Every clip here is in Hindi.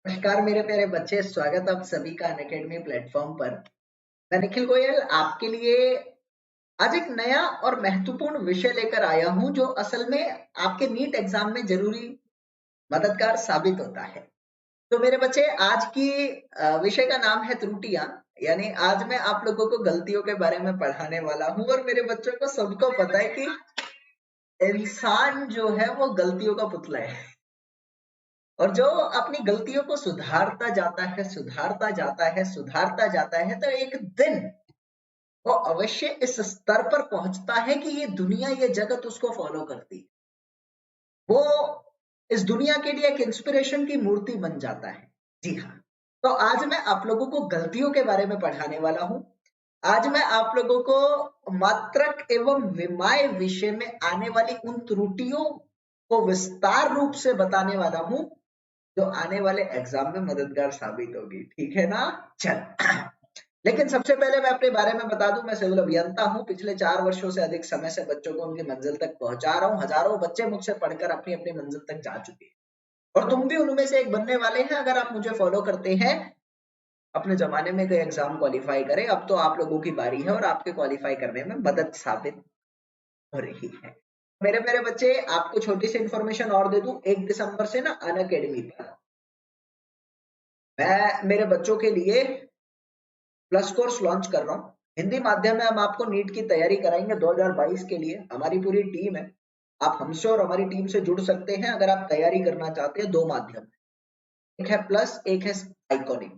नमस्कार मेरे प्यारे बच्चे, स्वागत आप सभी का अनअकैडमी प्लेटफॉर्म पर। मैं निखिल गोयल आपके लिए आज एक नया और महत्वपूर्ण विषय लेकर आया हूं जो असल में आपके नीट एग्जाम में जरूरी मददगार साबित होता है। तो मेरे बच्चे, आज की विषय का नाम है त्रुटियां। यानी आज मैं आप लोगों को गलतियों के बारे में पढ़ाने वाला हूं और मेरे बच्चों को सबको पता है कि इंसान जो है वो गलतियों का पुतला है। और जो अपनी गलतियों को सुधारता जाता है, सुधारता जाता है, सुधारता जाता है, तो एक दिन वो अवश्य इस स्तर पर पहुंचता है कि ये दुनिया, ये जगत उसको फॉलो करती है। वो इस दुनिया के लिए एक इंस्पिरेशन की मूर्ति बन जाता है। जी हाँ। तो आज मैं आप लोगों को गलतियों के बारे में पढ़ाने वाला हूं। आज मैं आप लोगों को मात्रक एवं विमाय विषय में आने वाली उन त्रुटियों को विस्तार रूप से बताने वाला हूं जो आने वाले एग्जाम में मददगार साबित होगी। ठीक है ना? चल। लेकिन सबसे पहले मैं अपने बारे में बता दूं, मैं सिविल अभियंता हूं। पिछले 4 वर्षों से अधिक समय से बच्चों को उनकी मंजिल तक पहुंचा रहा हूं। हजारों बच्चे मुझसे पढ़कर अपनी अपनी मंजिल तक जा चुके हैं और तुम भी उनमें से एक बनने वाले हैं अगर आप मुझे फॉलो करते हैं। अपने जमाने में कोई एग्जाम क्वालिफाई करे, अब तो आप लोगों की बारी है और आपके क्वालिफाई करने में मदद साबित हो रही है। मेरे मेरे बच्चे, आपको छोटी सी इंफॉर्मेशन और दे दूं। 1 दिसंबर से ना अनअकैडमी पर मैं मेरे बच्चों के लिए प्लस कोर्स लॉन्च कर रहा हूँ। हिंदी माध्यम में हम आपको नीट की तैयारी कराएंगे 2022 के लिए। हमारी पूरी टीम है। आप हमसे और हमारी टीम से जुड़ सकते हैं अगर आप तैयारी करना चाहते हैं। 2 माध्यम, एक है प्लस, एक है आइकॉनिक।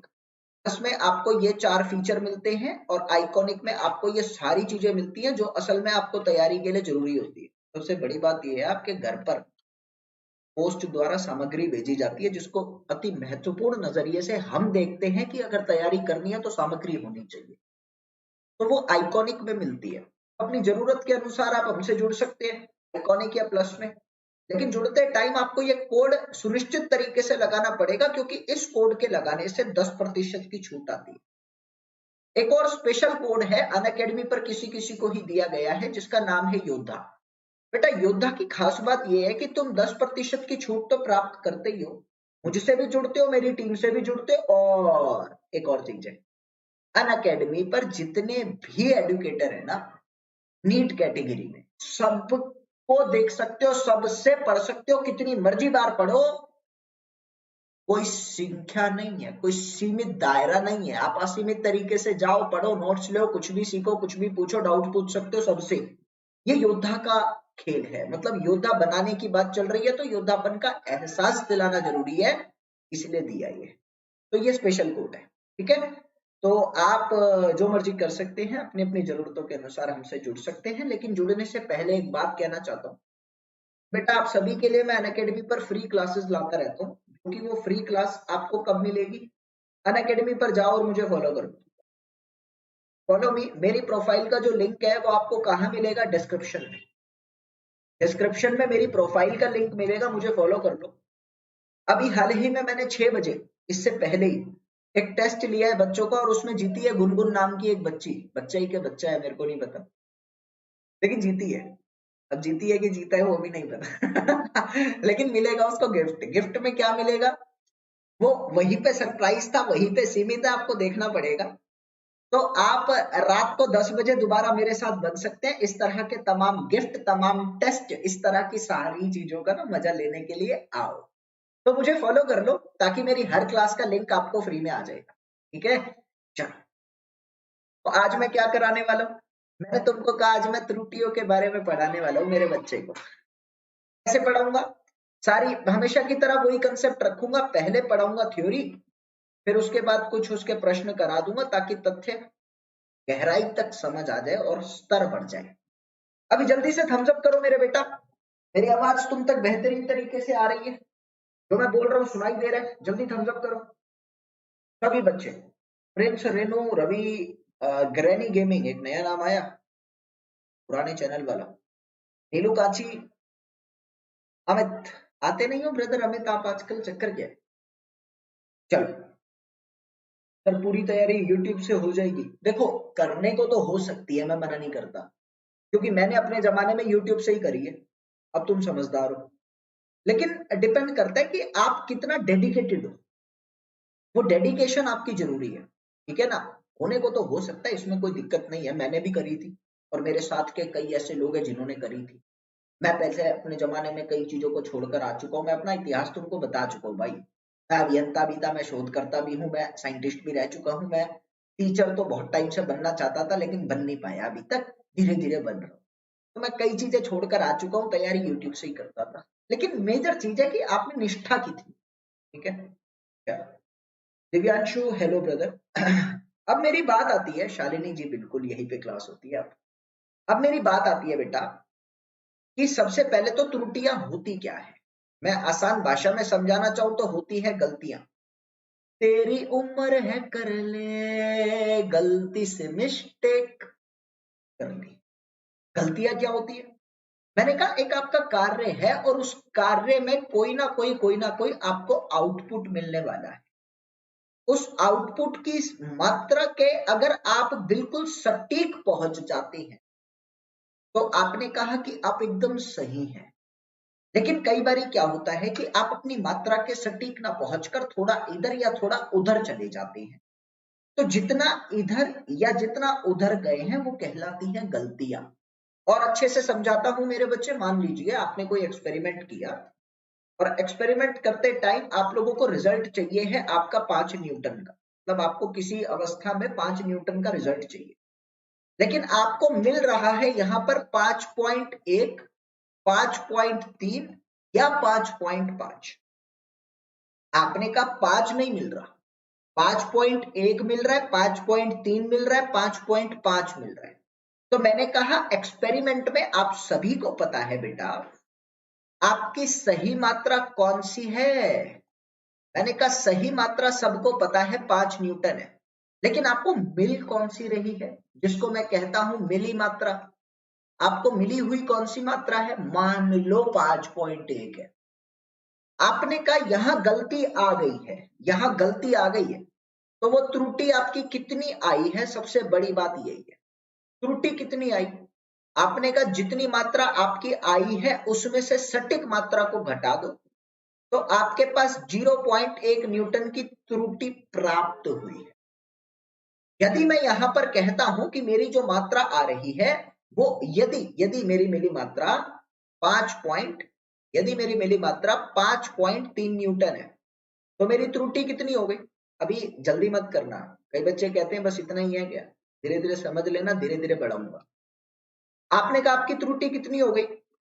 प्लस में आपको ये 4 फीचर मिलते हैं और आइकॉनिक में आपको ये सारी चीजें मिलती हैं जो असल में आपको तैयारी के लिए जरूरी होती है। सबसे बड़ी बात यह है, आपके घर पर पोस्ट द्वारा सामग्री भेजी जाती है जिसको अति महत्वपूर्ण नजरिए से हम देखते हैं कि अगर तैयारी करनी है तो सामग्री होनी चाहिए। तो वो आइकॉनिक में मिलती है। अपनी जरूरत के अनुसार आप हमसे जुड़ सकते हैं आइकॉनिक या प्लस में। लेकिन जुड़ते टाइम आपको ये कोड सुनिश्चित तरीके से लगाना पड़ेगा क्योंकि इस कोड के लगाने से 10% की छूट आती है। एक और स्पेशल कोड है अनअकैडमी पर किसी किसी को ही दिया गया है जिसका नाम है योद्धा। बेटा, योद्धा की खास बात यह है कि तुम 10% की छूट तो प्राप्त करते ही हो, मुझसे भी जुड़ते हो, मेरी टीम से भी जुड़ते हो। और एक और चीज है, अनअकैडमी पर जितने भी एडुकेटर है ना नीट कैटेगरी में, सबको देख सकते हो, सबसे पढ़ सकते हो, कितनी मर्जी बार पढ़ो। कोई संख्या नहीं है, कोई सीमित दायरा नहीं है। आप असीमित तरीके से जाओ, पढ़ो, नोट्स लो, कुछ भी सीखो, कुछ भी पूछो, डाउट पूछ सकते हो सबसे। ये योद्धा का खेल है। मतलब योद्धा बनाने की बात चल रही है तो योद्धापन का एहसास दिलाना जरूरी है, इसलिए दिया ये। तो ये स्पेशल कोड है। ठीक है? तो आप जो मर्जी कर सकते हैं, अपनी अपनी जरूरतों के अनुसार हमसे जुड़ सकते हैं। लेकिन जुड़ने से पहले एक बात कहना चाहता हूँ। बेटा, आप सभी के लिए मैं अनअकैडमी पर फ्री क्लासेस लाता रहता हूँ। क्योंकि वो फ्री क्लास आपको कब मिलेगी? अनअकैडमी पर जाओ और मुझे फॉलो करो। Follow me. मेरी प्रोफाइल का जो लिंक है वो आपको कहाँ मिलेगा? डिस्क्रिप्शन में। डिस्क्रिप्शन में मेरी प्रोफाइल का लिंक मिलेगा, मुझे फॉलो कर लो। अभी हाल ही में मैंने 6 बजे, इससे पहले ही एक टेस्ट लिया है बच्चों का और उसमें जीती है गुनगुन नाम की एक बच्ची। बच्चा ही क्या बच्चा है मेरे को नहीं पता, लेकिन जीती है। अब जीती है कि जीता है वो भी नहीं पता। लेकिन मिलेगा उसको गिफ्ट। गिफ्ट में क्या मिलेगा वो वहीं पे सरप्राइज था, वहीं पे सीमित है, आपको देखना पड़ेगा। तो आप रात को 10 बजे दोबारा मेरे साथ बन सकते हैं। इस तरह के तमाम गिफ्ट, तमाम टेस्ट, इस तरह की सारी चीजों का ना मजा लेने के लिए आओ। तो मुझे फॉलो कर लो ताकि मेरी हर क्लास का लिंक आपको फ्री में आ जाएगा। ठीक है? चलो। तो आज मैं क्या कराने वाला हूँ? मैंने तुमको कहा आज मैं त्रुटियों के बारे में पढ़ाने वाला हूँ मेरे बच्चे को। कैसे पढ़ाऊंगा? सारी हमेशा की तरह वही कंसेप्ट रखूंगा। पहले पढ़ाऊंगा थ्योरी, फिर उसके बाद कुछ उसके प्रश्न करा दूंगा ताकि तथ्य गहराई तक समझ आ जाए और स्तर बढ़ जाए। अभी जल्दी से थम्स अप करो मेरे बेटा। मेरी आवाज तुम तक बेहतरीन तरीके से आ रही है? जो मैं बोल रहा हूँ सुनाई दे रहा है? जल्दी थम्स अप करो सभी बच्चे। Prince, Renu, Ravi, granny gaming, एक नया नाम आया पुराने चैनल वाला, नीलू काची, अमित। आते नहीं हो ब्रदर अमित आप आजकल? चक्कर क्या है? चलो। सर पूरी तैयारी यूट्यूब से हो जाएगी? देखो, करने को तो हो सकती है, मैं मना नहीं करता, क्योंकि मैंने अपने जमाने में यूट्यूब से ही करी है। अब तुम समझदार हो। लेकिन डिपेंड करता है कि आप कितना डेडिकेटेड हो। वो डेडिकेशन आपकी जरूरी है, ठीक है ना। होने को तो हो सकता है, इसमें कोई दिक्कत नहीं है, मैंने भी करी थी और मेरे साथ के कई ऐसे लोग हैं जिन्होंने करी थी। मैं पहले अपने जमाने में कई चीजों को छोड़कर आ चुका हूँ, मैं अपना इतिहास तुमको बता चुका हूँ भाई। मैं अभियंता भी था, मैं शोधकर्ता भी हूँ, मैं साइंटिस्ट भी रह चुका हूँ, मैं टीचर तो बहुत टाइम से बनना चाहता था लेकिन बन नहीं पाया अभी तक, धीरे धीरे बन रहा हूँ। तो मैं कई चीजें छोड़कर आ चुका हूँ, तैयारी यूट्यूब से ही करता था। लेकिन मेजर चीज है कि आपने निष्ठा की थी, ठीक है क्या। Divyanshu hello brother. अब मेरी बात आती है, शालिनी जी बिल्कुल यहीं पे क्लास होती है। अब मेरी बात आती है बेटा कि सबसे पहले तो त्रुटियां होती क्या है। मैं आसान भाषा में समझाना चाहूं तो होती है गलतियां। तेरी उम्र है कर ले गलती से मिस्टेक कर ली। गलतियां क्या होती है, मैंने कहा एक आपका कार्य है और उस कार्य में कोई ना कोई आपको आउटपुट मिलने वाला है। उस आउटपुट की मात्रा के अगर आप बिल्कुल सटीक पहुंच जाते हैं तो आपने कहा कि आप एकदम सही हैं। लेकिन कई बार क्या होता है कि आप अपनी मात्रा के सटीक ना पहुंचकर थोड़ा इधर या थोड़ा उधर चले जाते हैं। तो जितना इधर या जितना उधर गए हैं वो कहलाती हैं गलतियां। और अच्छे से समझाता हूं मेरे बच्चे, मान लीजिए आपने कोई एक्सपेरिमेंट किया और एक्सपेरिमेंट करते टाइम आप लोगों को रिजल्ट चाहिए है आपका 5 न्यूटन का, मतलब आपको किसी अवस्था में 5 न्यूटन का रिजल्ट चाहिए, लेकिन आपको मिल रहा है यहां पर 5.1, 5.3 या 5.5। आपने कहा 5 नहीं मिल रहा, 5.1 मिल रहा है, 5.3 मिल रहा है, 5.5 मिल रहा है। तो मैंने कहा एक्सपेरिमेंट में आप सभी को पता है बेटा आपकी सही मात्रा कौन सी है। मैंने कहा सही मात्रा सबको पता है 5 न्यूटन है, लेकिन आपको मिल कौन सी रही है, जिसको मैं कहता हूं मिली मात्रा। आपको मिली हुई कौन सी मात्रा है, मान लो 5.1 है। आपने कहा यहां गलती आ गई है, यहां गलती आ गई है, तो वो त्रुटि आपकी कितनी आई है, सबसे बड़ी बात यही है त्रुटि कितनी आई। आपने कहा जितनी मात्रा आपकी आई है उसमें से सटीक मात्रा को घटा दो, तो आपके पास 0.1 न्यूटन की त्रुटि प्राप्त हुई है। यदि मैं यहां पर कहता हूं कि मेरी जो मात्रा आ रही है वो यदि यदि मेरी मिली मात्रा 5.3 न्यूटन है, तो मेरी त्रुटि कितनी हो गई। अभी जल्दी मत करना, कई बच्चे कहते हैं बस इतना ही है क्या, धीरे धीरे समझ लेना, धीरे धीरे बढ़ाऊंगा। आपने कहा आपकी त्रुटि कितनी हो गई,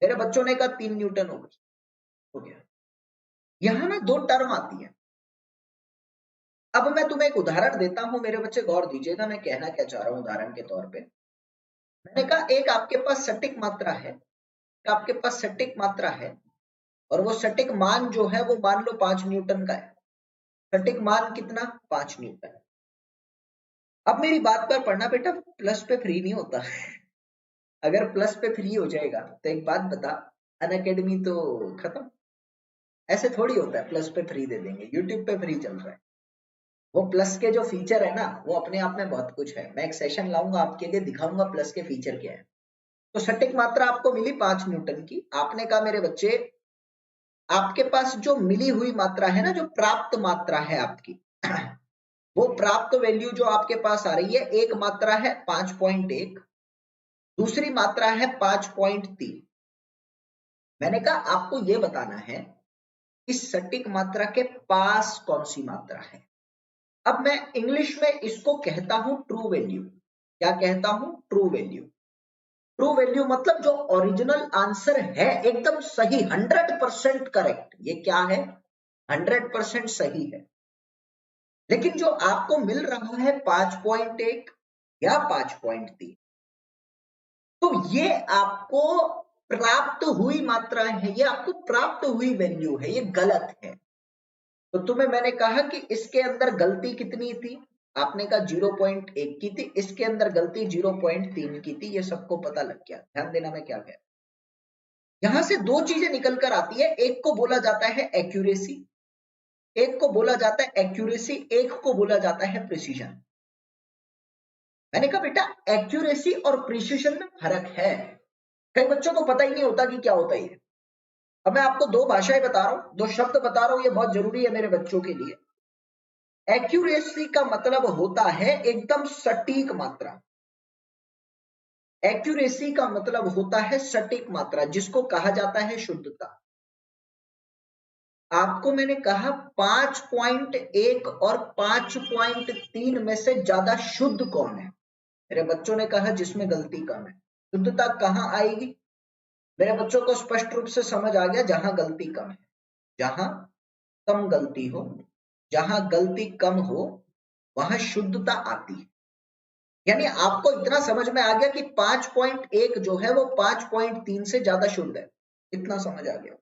मेरे बच्चों ने कहा 3 न्यूटन हो गई, हो गया। यहां ना दो टर्म आती है। अब मैं तुम्हें एक उदाहरण देता हूं मेरे बच्चे, गौर दीजिएगा मैं कहना क्या चाह रहा हूं उदाहरण के तौर पे। मैंने कहा एक आपके पास सटीक मात्रा है, आपके पास सटीक मात्रा है और वो सटीक मान जो है वो मान लो 5 न्यूटन का है। सटीक मान कितना, 5 न्यूटन। अब मेरी बात पर पढ़ना बेटा, प्लस पे फ्री नहीं होता। अगर प्लस पे फ्री हो जाएगा तो एक बात बता, अनअकैडमी तो खत्म। ऐसे थोड़ी होता है प्लस पे फ्री दे देंगे, यूट्यूब पे फ्री चल रहा है। वो प्लस के जो फीचर है ना वो अपने आप में बहुत कुछ है, मैं एक सेशन लाऊंगा आपके लिए, दिखाऊंगा प्लस के फीचर क्या है। तो सटीक मात्रा आपको मिली 5 न्यूटन की। आपने कहा मेरे बच्चे आपके पास जो मिली हुई मात्रा है ना, जो प्राप्त मात्रा है आपकी, वो प्राप्त वैल्यू जो आपके पास आ रही है, एक मात्रा है 5.1, दूसरी मात्रा है 5.3। मैंने कहा आपको ये बताना है इस सटीक मात्रा के पास कौन सी मात्रा है। अब मैं इंग्लिश में इसको कहता हूं ट्रू वैल्यू। क्या कहता हूं, ट्रू वैल्यू। ट्रू वैल्यू मतलब जो ओरिजिनल आंसर है एकदम सही, 100% करेक्ट। ये क्या है, 100% सही है। लेकिन जो आपको मिल रहा है 5.1 या 5.3, तो ये आपको प्राप्त हुई मात्रा है, ये आपको प्राप्त हुई वैल्यू है, ये गलत है। तो तुम्हें मैंने कहा कि इसके अंदर गलती कितनी थी, आपने कहा 0.1 की थी, इसके अंदर गलती 0.3 की थी, ये सबको पता लग गया। ध्यान देना मैं क्या कह रहा हूं। यहां से दो चीजें निकल कर आती है, एक को बोला जाता है एक्यूरेसी, एक को बोला जाता है एक्यूरेसी, एक को बोला जाता है प्रिसीजन। मैंने कहा बेटा एक्यूरेसी और प्रिसीजन में फर्क है, कई बच्चों को पता ही नहीं होता कि क्या होता है। अब मैं आपको दो भाषाएं बता रहा हूं, दो शब्द बता रहा हूं, ये बहुत जरूरी है मेरे बच्चों के लिए। एक्यूरेसी का मतलब होता है एकदम सटीक मात्रा। एक्यूरेसी का मतलब होता है सटीक मात्रा, जिसको कहा जाता है शुद्धता। आपको मैंने कहा 5.1 और 5.3 में से ज्यादा शुद्ध कौन है? मेरे बच्चों ने कहा जिसमें गलती कम है। शुद्धता कहां आएगी? मेरे बच्चों को स्पष्ट रूप से समझ आ गया, जहां गलती कम है, जहां कम गलती हो, जहां गलती कम हो, वहां शुद्धता आती है। यानी आपको इतना समझ में आ गया कि 5.1 जो है वो 5.3 से ज्यादा शुद्ध है, इतना समझ आ गया।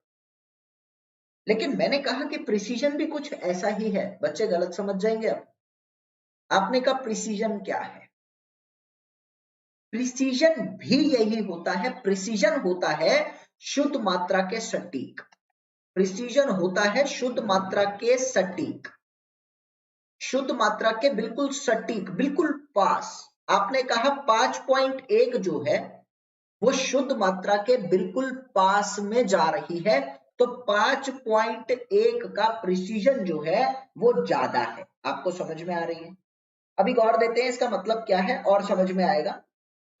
लेकिन मैंने कहा कि प्रिसीजन भी कुछ ऐसा ही है। बच्चे गलत समझ जाएंगे। अब आपने कहा प्रिसीजन क्या है? प्रिसीजन भी यही होता है। प्रिसीजन होता है शुद्ध मात्रा के सटीक। प्रिसीजन होता है शुद्ध मात्रा के सटीक, शुद्ध मात्रा के बिल्कुल सटीक, बिल्कुल पास। आपने कहा 5.1 जो है वो शुद्ध मात्रा के बिल्कुल पास में जा रही है, तो 5.1 का प्रिसीजन जो है वो ज्यादा है। आपको समझ में आ रही है? अभी गौर देते हैं इसका मतलब क्या है और समझ में आएगा।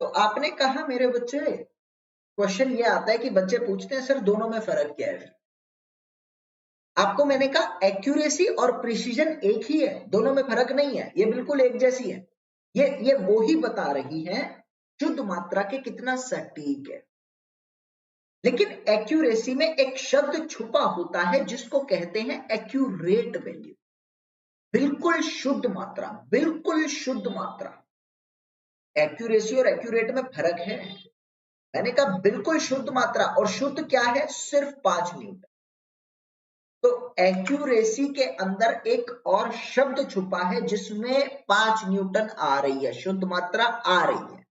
तो आपने कहा मेरे बच्चे, क्वेश्चन ये आता है कि बच्चे पूछते हैं सर दोनों में फर्क क्या है? आपको मैंने कहा एक्यूरेसी और प्रिसीजन एक ही है, दोनों में फर्क नहीं है, ये बिल्कुल एक जैसी है। ये वो ही बता रही है शुद्ध मात्रा के कितना सटीक है। लेकिन एक्यूरेसी में एक शब्द छुपा होता है जिसको कहते हैं एक्यूरेट वैल्यू। बिल्कुल शुद्ध मात्रा, बिल्कुल शुद्ध मात्रा। एक्यूरेसी और एक्यूरेट में फर्क है। मैंने कहा बिल्कुल शुद्ध मात्रा, और शुद्ध क्या है? सिर्फ 5 न्यूटन। तो एक्यूरेसी के अंदर एक और शब्द छुपा है जिसमें 5 न्यूटन आ रही है, शुद्ध मात्रा आ रही है।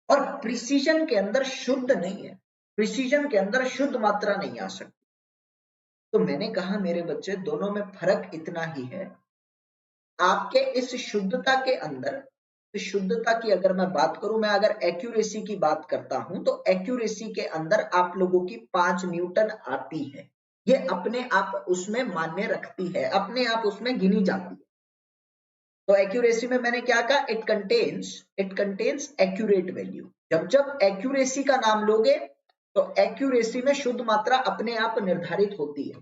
और प्रिसीजन के अंदर शुद्ध नहीं है, प्रिसीजन के अंदर शुद्ध मात्रा नहीं आ सकती। तो मैंने कहा मेरे बच्चे दोनों में फर्क इतना ही है। आपके इस शुद्धता के अंदर, शुद्धता की अगर मैं बात करूं, मैं अगर एक्यूरेसी की बात करता हूं तो एक्यूरेसी के अंदर आप लोगों की 5 न्यूटन आती है। ये अपने आप उसमें मान्य रखती है, अपने आप उसमें गिनी जाती है। तो एक्यूरेसी में मैंने क्या कहा? It contains accurate value. जब जब एक्यूरेसी का नाम लोगे तो एक्यूरेसी में शुद्ध मात्रा अपने आप निर्धारित होती है।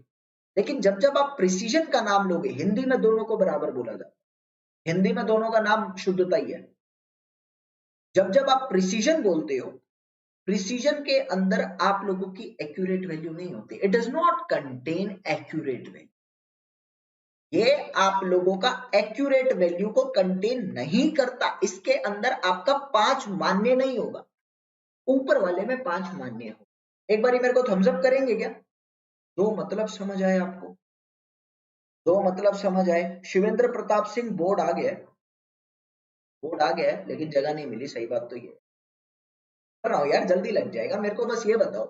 लेकिन जब जब आप प्रिसीजन का नाम लोगे, हिंदी में दोनों को बराबर बोला जाता है, हिंदी में दोनों का नाम शुद्धता ही है। जब जब आप प्रिसीजन बोलते हो, प्रिसीजन के अंदर आप लोगों की एक्यूरेट वैल्यू नहीं होती। It does not contain accurate value. ये आप लोगों का एक्यूरेट वैल्यू को कंटेन नहीं करता। इसके अंदर आपका 5 मान्य नहीं होगा, ऊपर वाले में 5 मान्य हो। एक बार मेरे को थम्स अप करेंगे क्या? दो मतलब समझ आए आपको? दो मतलब समझ आए? शिवेंद्र प्रताप सिंह बोर्ड आ गया, बोर्ड आ गया लेकिन जगह नहीं मिली। सही बात तो ये कर रहा हूं यार, जल्दी लग जाएगा। मेरे को बस ये बताओ,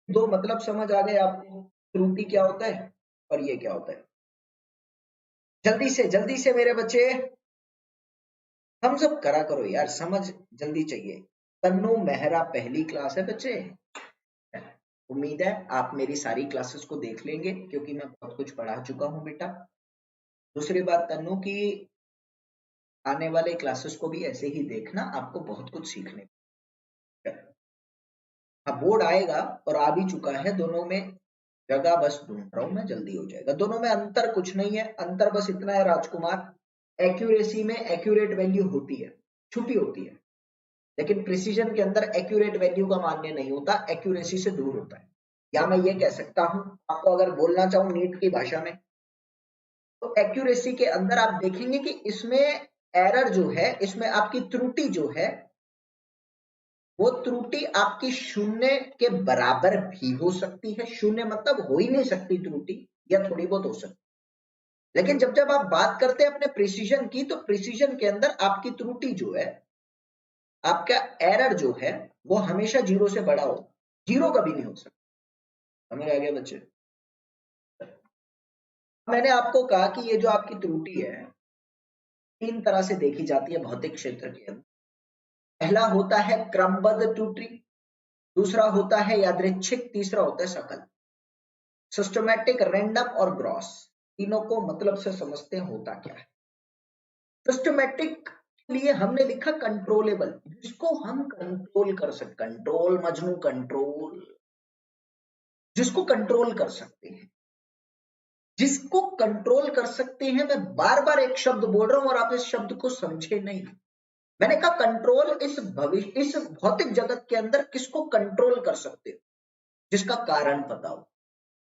दो मतलब समझ आ गए आपको? त्रुटि क्या होता है और ये क्या होता है? जल्दी से मेरे बच्चे थम्स अप करा करो यार, समझ जल्दी चाहिए। तन्नू मेहरा पहली क्लास है बच्चे। उम्मीद है आप मेरी सारी क्लासेस को देख लेंगे क्योंकि मैं बहुत कुछ पढ़ा चुका हूं बेटा। दूसरी बात तन्नू की, आने वाले क्लासेस को भी ऐसे ही देखना, आपको बहुत कुछ सीखने को। अब बोर्ड आएगा और आ भी चुका है, दोनों में जगह बस ढूंढ रहा हूं मैं, जल्दी हो जाएगा। दोनों में अंतर कुछ नहीं है, अंतर बस इतना है राजकुमार, एक्यूरेसी में एक्यूरेट वैल्यू होती है, छुपी होती है। लेकिन प्रिसीजन के अंदर एक्यूरेट वैल्यू का मान्य नहीं होता, एक्यूरेसी से दूर होता है। या मैं ये कह सकता हूं आपको, अगर बोलना चाहूं नीट की भाषा में, तो एक्यूरेसी के अंदर आप देखेंगे कि इसमें एरर जो है, इसमें आपकी त्रुटि जो है, वो त्रुटि आपकी शून्य के बराबर भी हो सकती है। शून्य मतलब हो ही नहीं सकती त्रुटि, या थोड़ी बहुत हो सकती। लेकिन जब जब आप बात करते हैं अपने प्रिसीजन की, तो प्रिसीजन के अंदर आपकी त्रुटि जो है, आपका एरर जो है, वो हमेशा 0 से बड़ा हो, 0 कभी नहीं हो सकता। समझ आ गया बच्चे? मैंने आपको कहा कि ये जो आपकी त्रुटि है 3 तरह से देखी जाती है भौतिक क्षेत्र के अंदर। पहला होता है क्रमबद्ध त्रुटि, दूसरा होता है यादृच्छिक, तीसरा होता है सकल। सिस्टमैटिक, रैंडम और ग्रॉस, तीनों को मतलब से समझते हैं होता क्या है। सिस्टमैटिक के लिए हमने लिखा कंट्रोलेबल, जिसको हम कंट्रोल कर सकते, कंट्रोल मजनू कंट्रोल, जिसको कंट्रोल कर सकते हैं, जिसको कंट्रोल कर सकते हैं। मैं बार बार एक शब्द बोल रहा हूं और आप इस शब्द को समझे नहीं। मैंने कहा कंट्रोल इस भविष्य, इस भौतिक जगत के अंदर किसको कंट्रोल कर सकते हो, जिसका कारण पता हो।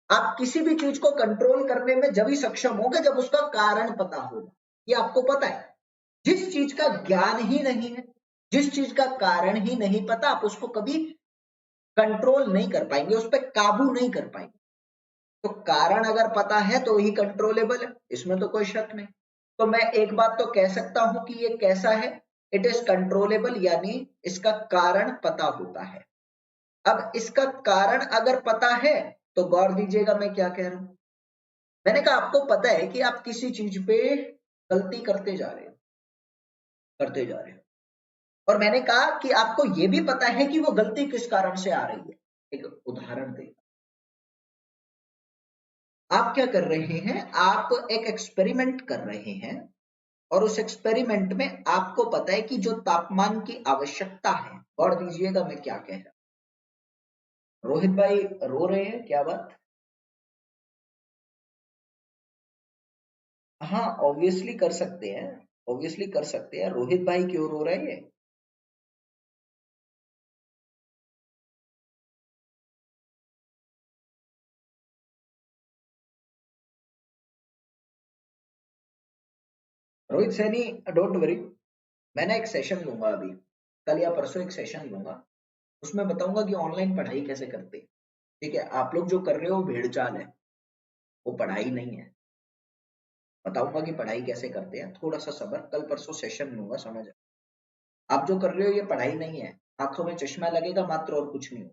आप किसी भी चीज को कंट्रोल करने में जब ही सक्षम होंगे जब उसका कारण पता होगा। ये आपको पता है। जिस चीज का ज्ञान ही नहीं है, जिस चीज का कारण ही नहीं पता, आप उसको कभी कंट्रोल नहीं कर पाएंगे, उस पर काबू नहीं कर पाएंगे। तो कारण अगर पता है तो ही कंट्रोलेबल है, इसमें तो कोई शक नहीं। तो मैं एक बात तो कह सकता हूं कि ये कैसा है, इट इज कंट्रोलेबल, यानी इसका कारण पता होता है। अब इसका कारण अगर पता है तो गौर दीजिएगा मैं क्या कह रहा हूं। मैंने कहा आपको पता है कि आप किसी चीज पे गलती करते जा रहे हो, करते जा रहे हो, और मैंने कहा कि आपको यह भी पता है कि वो गलती किस कारण से आ रही है। एक उदाहरण दे, आप क्या कर रहे हैं, आप एक एक्सपेरिमेंट कर रहे हैं और उस एक्सपेरिमेंट में आपको पता है कि जो तापमान की आवश्यकता है, और दीजिएगा मैं क्या कह रहा हूं। रोहित भाई रो रहे हैं, क्या बात? हाँ ऑब्वियसली कर सकते हैं, ऑब्वियसली कर सकते हैं। रोहित भाई क्यों रो रहे हैं? रोहित सैनी, डोंट वरी, मैं ना एक सेशन लूंगा अभी, कल या परसों एक सेशन लूंगा, उसमें बताऊंगा कि ऑनलाइन पढ़ाई कैसे करते हैं। ठीक है, आप लोग जो कर रहे हो वो भेड़ चाल है, वो पढ़ाई नहीं है। बताऊंगा कि पढ़ाई कैसे करते हैं, थोड़ा सा सब्र, कल परसों सेशन लूंगा, समझ। आप जो कर रहे हो ये पढ़ाई नहीं है, आंखों में चश्मा लगेगा मात्र, और कुछ नहीं हो।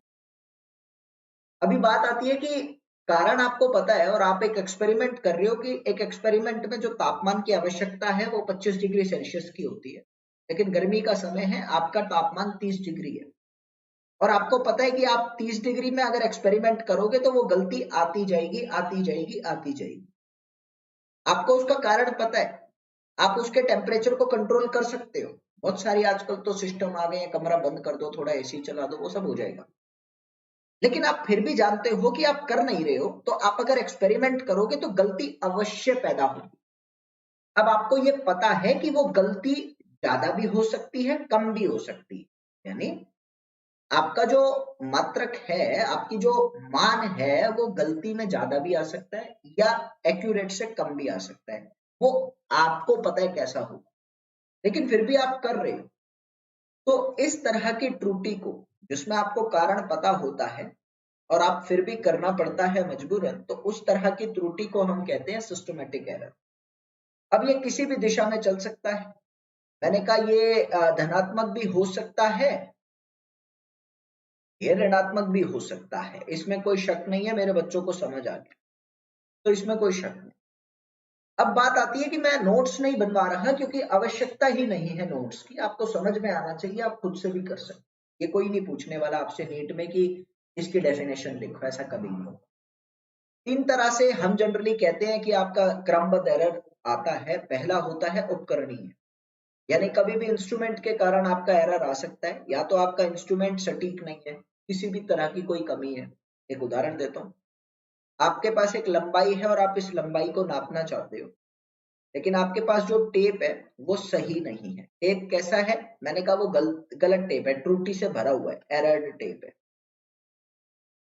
अभी बात आती है कि कारण आपको पता है और आप एक एक्सपेरिमेंट कर रहे हो कि एक एक्सपेरिमेंट में जो तापमान की आवश्यकता है वो 25 डिग्री सेल्सियस की होती है, लेकिन गर्मी का समय है, आपका तापमान 30 डिग्री है, और आपको पता है कि आप 30 डिग्री में अगर एक्सपेरिमेंट करोगे तो वो गलती आती जाएगी, आती जाएगी, आती जाएगी। आपको उसका कारण पता है, आप उसके टेम्परेचर को कंट्रोल कर सकते हो। बहुत सारी आजकल तो सिस्टम आ गए हैं, कमरा बंद कर दो, थोड़ा एसी चला दो, वो सब हो जाएगा। लेकिन आप फिर भी जानते हो कि आप कर नहीं रहे हो, तो आप अगर एक्सपेरिमेंट करोगे तो गलती अवश्य पैदा होगी। अब आपको ये पता है कि वो गलती ज्यादा भी हो सकती है, कम भी हो सकती है, यानी आपका जो मात्रक है, आपकी जो मान है, वो गलती में ज्यादा भी आ सकता है या एक्यूरेट से कम भी आ सकता है। वो आपको पता है कैसा होगा, लेकिन फिर भी आप कर रहे हो। तो इस तरह की त्रुटि को, जिसमें आपको कारण पता होता है और आप फिर भी करना पड़ता है मजबूरन, तो उस तरह की त्रुटि को हम कहते हैं सिस्टमैटिक एरर। अब ये किसी भी दिशा में चल सकता है। मैंने कहा ये धनात्मक भी हो सकता है, ये ऋणात्मक भी हो सकता है, इसमें कोई शक नहीं है, मेरे बच्चों को समझ आ गया, तो इसमें कोई शक नहीं। अब बात आती है कि मैं नोट्स नहीं बनवा रहा क्योंकि आवश्यकता ही नहीं है नोट्स की, आपको समझ में आना चाहिए, आप खुद से भी कर सकते। ये कोई नहीं पूछने वाला आपसे नीट में कि इसकी डेफिनेशन लिखो, ऐसा कभी नहीं होगा। तीन तरह से हम जनरली कहते हैं कि आपका क्रमबद्ध एरर आता है। पहला होता है उपकरणीय, यानी कभी भी इंस्ट्रूमेंट के कारण आपका एरर आ सकता है, या तो आपका इंस्ट्रूमेंट सटीक नहीं है, किसी भी तरह की कोई कमी है। एक उदाहरण देता हूँ, आपके पास एक लंबाई है और आप इस लंबाई को नापना चाहते हो, लेकिन आपके पास जो टेप है वो सही नहीं है। टेप कैसा है? मैंने कहा वो गलत टेप है, त्रुटि से भरा हुआ है, एरर्ड टेप है।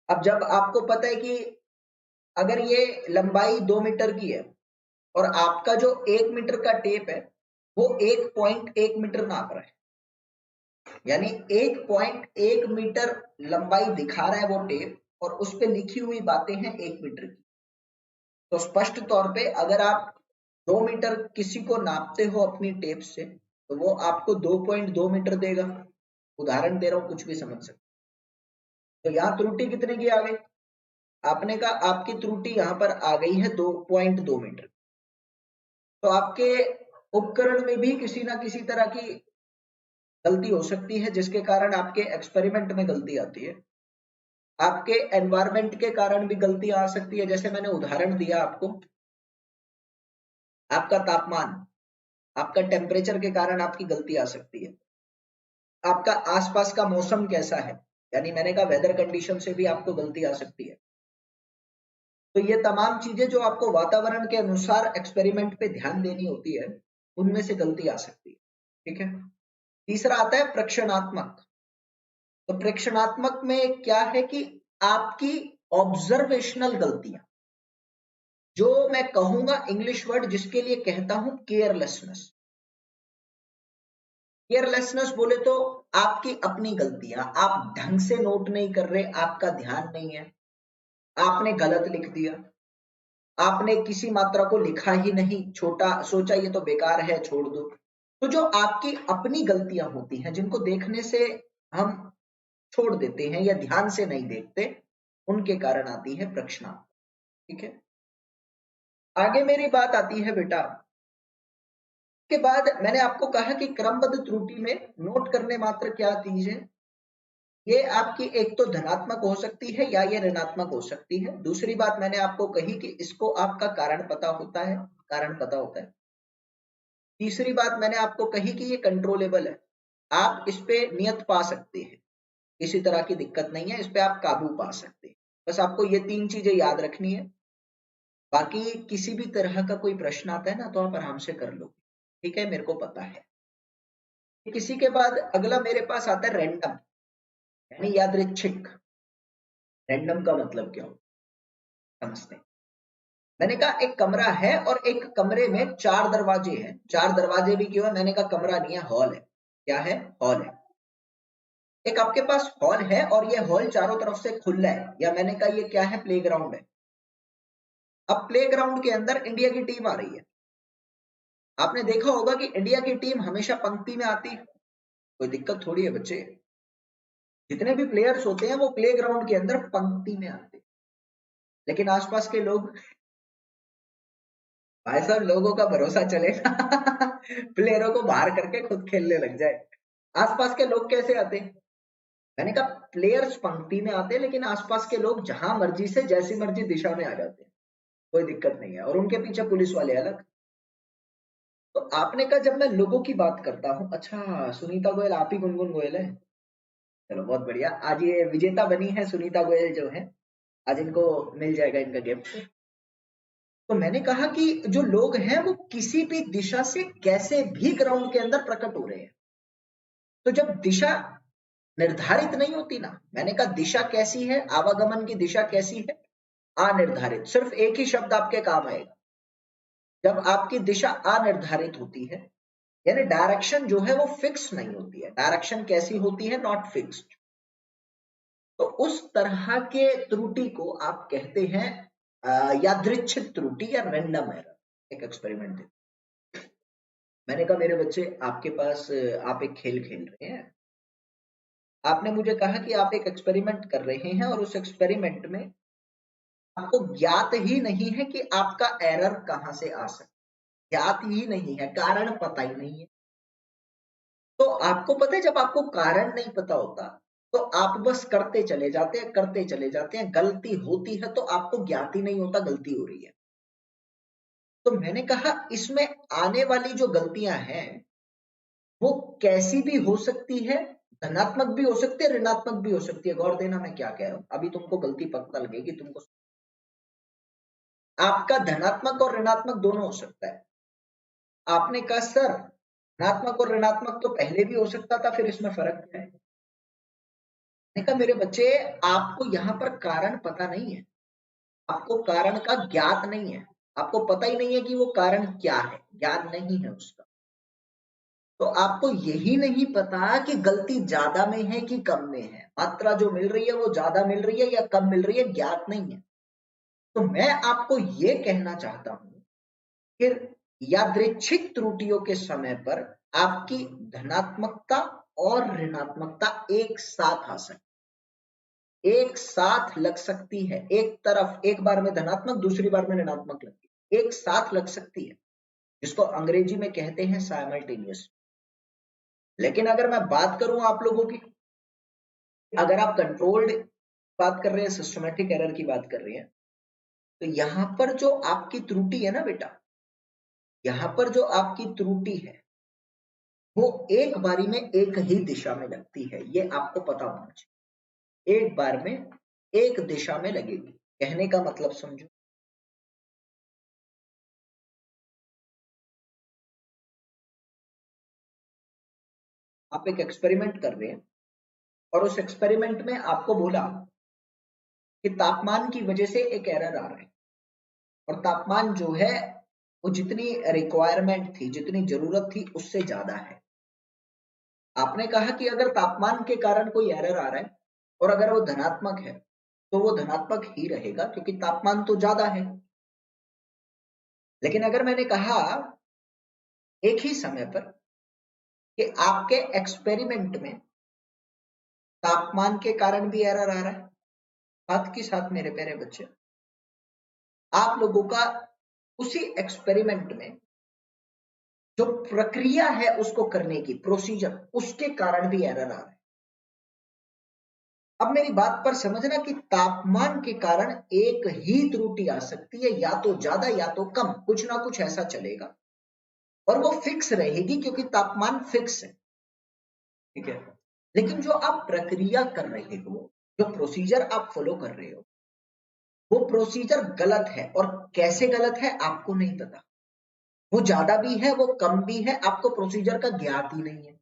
अब जब आपको पता है कि अगर ये लंबाई 2 मीटर की है और आपका जो 1 मीटर का टेप है वो 1.1 मीटर नाप रहा है, यानी 1.1 मीटर लंबाई दिखा रहा है वो टेप, और उस पे लिखी हुई बातें हैं 1 मीटर की। तो स्पष्ट तौर पे अगर आप 2 मीटर किसी को नापते हो अपनी टेप से, तो वो आपको 2.2 मीटर देगा। उदाहरण दे रहा हूं, कुछ भी समझ सकते। तो यहाँ त्रुटि कितने की आ गई? आपने कहा आपकी त्रुटि यहाँ पर आ गई है 2.2 मीटर। तो आपके उपकरण में भी किसी ना किसी तरह की गलती हो सकती है, जिसके कारण आपके एक्सपेरिमेंट में गलती आती है। आपके एनवायरमेंट के कारण भी गलती आ सकती है, जैसे मैंने उदाहरण दिया आपको आपका तापमान, आपका टेम्परेचर के कारण आपकी गलती आ सकती है। आपका आसपास का मौसम कैसा है, यानी मैंने कहा वेदर कंडीशन से भी आपको गलती आ सकती है। तो ये तमाम चीजें जो आपको वातावरण के अनुसार एक्सपेरिमेंट पे ध्यान देनी होती है, उनमें से गलती आ सकती है। ठीक है। तीसरा आता है प्रेक्षणात्मक। तो प्रेक्षणात्मक में क्या है कि आपकी ऑब्जर्वेशनल गलतियां, जो मैं कहूंगा इंग्लिश वर्ड जिसके लिए कहता हूं केयरलेसनेस। केयरलेसनेस बोले तो आपकी अपनी गलतियां, आप ढंग से नोट नहीं कर रहे, आपका ध्यान नहीं है, आपने गलत लिख दिया, आपने किसी मात्रा को लिखा ही नहीं, छोटा सोचा ये तो बेकार है छोड़ दो। तो जो आपकी अपनी गलतियां होती हैं जिनको देखने से हम छोड़ देते हैं या ध्यान से नहीं देखते, उनके कारण आती है प्रश्ना। ठीक है। आगे मेरी बात आती है बेटा, के बाद मैंने आपको कहा कि क्रमबद्ध त्रुटि में नोट करने मात्र क्या चीज है, ये आपकी एक तो धनात्मक हो सकती है या ये ऋणात्मक हो सकती है। दूसरी बात मैंने आपको कही कि इसको आपका कारण पता होता है, कारण पता होता है। तीसरी बात मैंने आपको कही कि ये कंट्रोलेबल है, आप इस पे नियत पा सकते हैं, किसी तरह की दिक्कत नहीं है, इस पे आप काबू पा सकते हैं। बस आपको ये 3 चीजें याद रखनी है। बाकी किसी भी तरह का कोई प्रश्न आता है ना तो आप आराम से कर लो, ठीक है, मेरे को पता है। किसी के बाद अगला मेरे पास आता है रैंडम, यानी यादृच्छिक। रैंडम का मतलब क्या हो समझते हैं। मैंने कहा एक कमरा है और एक कमरे में 4 दरवाजे हैं। 4 दरवाजे भी क्यों है, मैंने कहा कमरा नहीं है, हॉल है। क्या है, हॉल है। एक आपके पास हॉल है और ये हॉल चारों तरफ से खुला है, या मैंने कहा ये क्या है, प्लेग्राउंड है। अब प्लेग्राउंड के अंदर इंडिया की टीम आ रही है। आपने देखा होगा कि इंडिया की टीम हमेशा पंक्ति में आती है, कोई दिक्कत थोड़ी है बच्चे। जितने भी प्लेयर्स होते हैं वो प्लेग्राउंड के अंदर पंक्ति में आते हैं। लेकिन आसपास के लोग, भाई साहब लोगों का भरोसा चले ना प्लेयरों को बाहर करके खुद खेलने लग जाए। आसपास के लोग कैसे आते हैं, मैंने कहा प्लेयर्स पंक्ति में आते हैं, लेकिन आसपास के लोग जहां मर्जी से जैसी मर्जी दिशा में आ जाते हैं, कोई दिक्कत नहीं है, और उनके पीछे पुलिस वाले अलग। तो आपने कहा जब मैं लोगों की बात करता हूँ, अच्छा सुनीता गोयल आप ही गुनगुन गोयल है, चलो बहुत बढ़िया, आज ये विजेता बनी है सुनीता गोयल जो है, आज इनको मिल जाएगा इनका गिफ्ट। तो मैंने कहा कि जो लोग हैं वो किसी भी दिशा से कैसे भी ग्राउंड के अंदर प्रकट हो रहे हैं। तो जब दिशा निर्धारित नहीं होती ना, मैंने कहा दिशा कैसी है, आवागमन की दिशा कैसी है, अनिर्धारित। सिर्फ एक ही शब्द आपके काम आएगा, जब आपकी दिशा अनिर्धारित होती है, यानी डायरेक्शन जो है वो फिक्स नहीं होती है। डायरेक्शन कैसी होती है, नॉट फिक्स्ड। तो उस तरह के त्रुटि को आप कहते हैं यादृच्छिक त्रुटि या रैंडम एरर। एक एक्सपेरिमेंट है, मैंने कहा मेरे बच्चे आपके पास आप एक खेल खेल रहे हैं, आपने मुझे कहा कि आप एक एक्सपेरिमेंट कर रहे हैं और उस एक्सपेरिमेंट में आपको ज्ञात ही नहीं है कि आपका एरर कहां से आ सकता है, ज्ञात ही नहीं है, कारण पता ही नहीं है। तो आपको पता है जब आपको कारण नहीं पता होता तो आप बस करते चले जाते हैं, करते चले जाते हैं, गलती होती है तो आपको ज्ञात ही नहीं होता गलती हो रही है। तो मैंने कहा इसमें आने वाली जो गलतियां हैं वो कैसी भी हो सकती है, धनात्मक भी हो सकती है, ऋणात्मक भी हो सकती है। गौर देना मैं क्या कह रहा हूं, अभी तुमको गलती पता लगेगी तुमको। आपका धनात्मक और ऋणात्मक दोनों हो सकता है। आपने कहा सर धनात्मक और ऋणात्मक तो पहले भी हो सकता था, फिर इसमें फर्क क्या है। मैंने कहा मेरे बच्चे आपको यहाँ पर कारण पता नहीं है, आपको कारण का ज्ञात नहीं है, आपको पता ही नहीं है कि वो कारण क्या है, ज्ञान नहीं है उसका। तो आपको यही नहीं पता कि गलती ज्यादा में है कि कम में है, मात्रा जो मिल रही है वो ज्यादा मिल रही है या कम मिल रही है, ज्ञात नहीं है। तो मैं आपको ये कहना चाहता हूं कि यादृच्छिक त्रुटियों के समय पर आपकी धनात्मकता और ऋणात्मकता एक साथ आ सकती, एक साथ लग सकती है। एक तरफ एक बार में धनात्मक दूसरी बार में ऋणात्मक लगती है, एक साथ लग सकती है, जिसको अंग्रेजी में कहते हैं साइमल्टेनियस। लेकिन अगर मैं बात करूं आप लोगों की, अगर आप कंट्रोल्ड बात कर रहे हैं, सिस्टमेटिक एरर की बात कर रहे हैं, तो यहां पर जो आपकी त्रुटि है ना बेटा, यहाँ पर जो आपकी त्रुटि है वो एक बारी में एक ही दिशा में लगती है, ये आपको पता होना चाहिए। एक बार में एक दिशा में लगेगी, कहने का मतलब समझो। आप एक एक्सपेरिमेंट कर रहे हैं और उस एक्सपेरिमेंट में आपको बोला कि तापमान की वजह से एक एरर आ रहा है, और तापमान जो है वो जितनी रिक्वायरमेंट थी, जितनी जरूरत थी, उससे ज्यादा है। आपने कहा कि अगर तापमान के कारण कोई एरर आ रहा है और अगर वो धनात्मक है तो वो धनात्मक ही रहेगा क्योंकि तापमान तो ज्यादा है। लेकिन अगर मैंने कहा एक ही समय पर कि आपके एक्सपेरिमेंट में तापमान के कारण भी एरर आ रहा है, साथ के साथ मेरे प्यारे बच्चे आप लोगों का उसी एक्सपेरिमेंट में जो प्रक्रिया है उसको करने की प्रोसीजर, उसके कारण भी एरर आ रहा है। अब मेरी बात पर समझना कि तापमान के कारण एक ही त्रुटि आ सकती है, या तो ज्यादा या तो कम, कुछ ना कुछ ऐसा चलेगा और वो फिक्स रहेगी क्योंकि तापमान फिक्स है, ठीक है। लेकिन जो आप प्रक्रिया कर रहे हो, जो प्रोसीजर आप फॉलो कर रहे हो, वो प्रोसीजर गलत है, और कैसे गलत है आपको नहीं पता। वो ज्यादा भी है, वो कम भी है, आपको प्रोसीजर का ज्ञात ही नहीं है।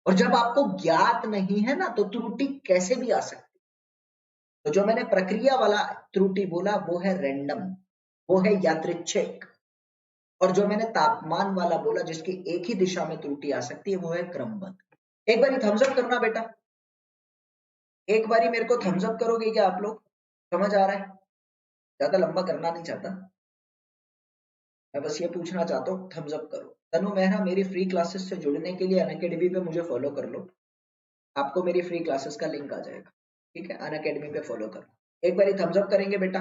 और जब आपको ज्ञात नहीं है ना, तो त्रुटि कैसे भी आ सकती। तो जो मैंने प्रक्रिया वाला त्रुटि बोला वो है रैंडम, वो है यादृच्छिक। और जो मैंने तापमान वाला बोला जिसकी एक ही दिशा में त्रुटि आ सकती है, वो है क्रमबद्ध। एक बारी थम्स अप करना बेटा, एक बारी मेरे को थम्स अप करोगे क्या आप लोग? समझ आ रहा है? ज्यादा लंबा करना नहीं चाहता, मैं बस ये पूछना चाहता हूँ, थम्स अप करो। तनु मेहरा, मेरी फ्री क्लासेस से जुड़ने के लिए अनअकैडमी पे मुझे फॉलो कर लो, आपको मेरी फ्री क्लासेस का लिंक आ जाएगा, ठीक है। अनअकैडमी पे फॉलो कर लो। एक बारी थम्स अप करेंगे बेटा?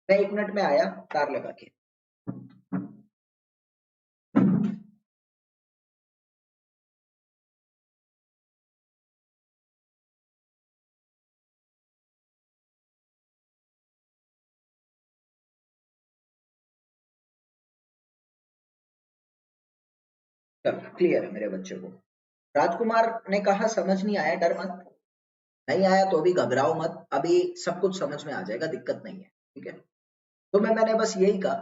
मैं 1 मिनट में आया, तार लगा के। चलो क्लियर है मेरे बच्चे को। राजकुमार ने कहा समझ नहीं आया, डर मत, नहीं आया तो अभी घबराओ मत, अभी सब कुछ समझ में आ जाएगा, दिक्कत नहीं है, ठीक है। तो मैंने बस यही कहा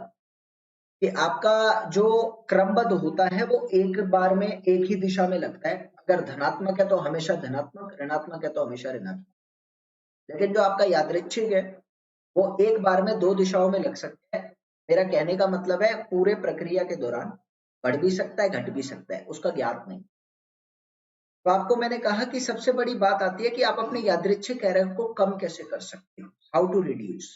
कि आपका जो क्रमबद्ध होता है वो एक बार में एक ही दिशा में लगता है। अगर धनात्मक है तो हमेशा धनात्मक, ऋणात्मक है तो हमेशा ऋणात्मक। लेकिन जो आपका यादृच्छिक है वो एक बार में दो दिशाओं में लग सकता है। मेरा कहने का मतलब है पूरे प्रक्रिया के दौरान बढ़ भी सकता है, घट भी सकता है, उसका ज्ञात नहीं। तो आपको मैंने कहा कि सबसे बड़ी बात आती है कि आप अपने यादृच्छिक एरर को कम कैसे कर सकते हो, हाउ टू रिड्यूस।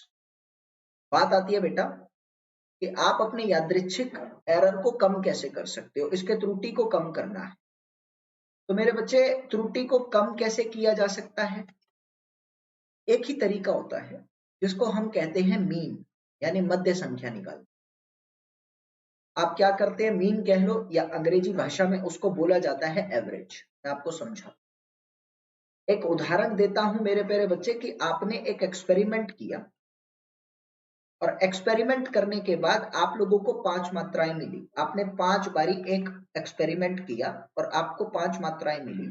बात आती है बेटा कि आप अपने यादृच्छिक एरर को कम कैसे कर सकते हो, इसके त्रुटि को कम करना है। तो मेरे बच्चे, त्रुटि को कम कैसे किया जा सकता है? एक ही तरीका होता है जिसको हम कहते हैं मीन, यानी मध्य संख्या निकाल। आप क्या करते हैं, मीन कह लो, या अंग्रेजी भाषा में उसको बोला जाता है एवरेज। मैं आपको समझा, एक उदाहरण देता हूं मेरे प्यारे बच्चे कि आपने एक एक्सपेरिमेंट किया और एक्सपेरिमेंट करने के बाद आप लोगों को 5 मात्राएं मिली। आपने 5 बारी एक एक्सपेरिमेंट किया और आपको 5 मात्राएं मिली।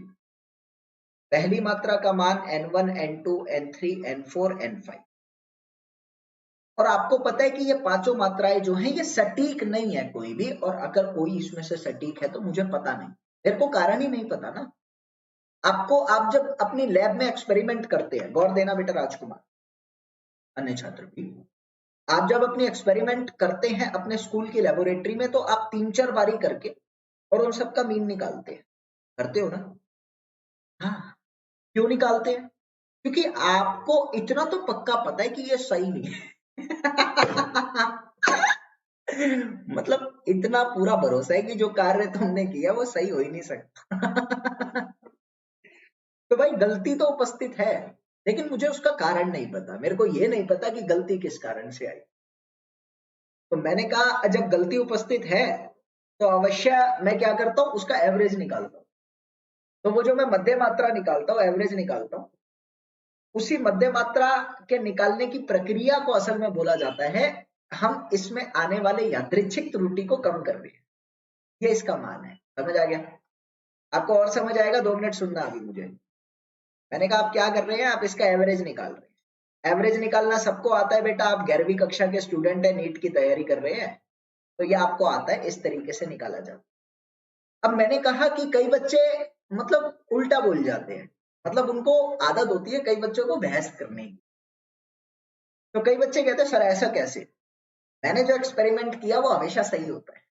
पहली मात्रा का मान N1, N2, N3, N4, N5। और आपको पता है कि ये पांचों मात्राएं जो हैं ये सटीक नहीं है कोई भी, और अगर कोई इसमें से सटीक है तो मुझे पता नहीं, मेरे को कारण ही नहीं पता ना। आपको, आप जब अपनी लैब में एक्सपेरिमेंट करते हैं, गौर देना बेटा राजकुमार, अन्य छात्र भी, आप जब अपनी एक्सपेरिमेंट करते हैं अपने स्कूल की लेबोरेटरी में, तो आप 3-4 बारी करके और उन सबका मीन निकालते हैं, करते हो ना? हाँ, क्यों निकालते हैं? क्योंकि आपको इतना तो पक्का पता है कि ये सही नहीं है। मतलब इतना पूरा भरोसा है कि जो कार्य तुमने किया वो सही हो ही नहीं सकता। तो भाई गलती तो उपस्थित है, लेकिन मुझे उसका कारण नहीं पता, मेरे को ये नहीं पता कि गलती किस कारण से आई। तो मैंने कहा जब गलती उपस्थित है तो अवश्य मैं क्या करता हूँ, उसका एवरेज निकालता हूँ। तो वो जो मैं मध्य मात्रा निकालता हूँ, एवरेज निकालता हूँ, उसी मध्य मात्रा के निकालने की प्रक्रिया को असल में बोला जाता है हम इसमें आने वाले यादृच्छिक त्रुटि को कम कर रहे हैं, ये इसका मान है। समझ आ गया? आपको और समझ आएगा, 2 मिनट सुनना अभी मुझे। मैंने कहा आप क्या कर रहे हैं, आप इसका एवरेज निकाल रहे हैं। एवरेज निकालना सबको आता है बेटा, आप 11वीं कक्षा के स्टूडेंट है, नीट की तैयारी कर रहे हैं, तो ये आपको आता है, इस तरीके से निकाला जाता है। अब मैंने कहा कि कई बच्चे मतलब उल्टा बोल जाते हैं, मतलब उनको आदत होती है कई बच्चों को बहस करने की। तो कई बच्चे कहते हैं सर ऐसा कैसे, मैंने जो एक्सपेरिमेंट किया वो हमेशा सही होता है।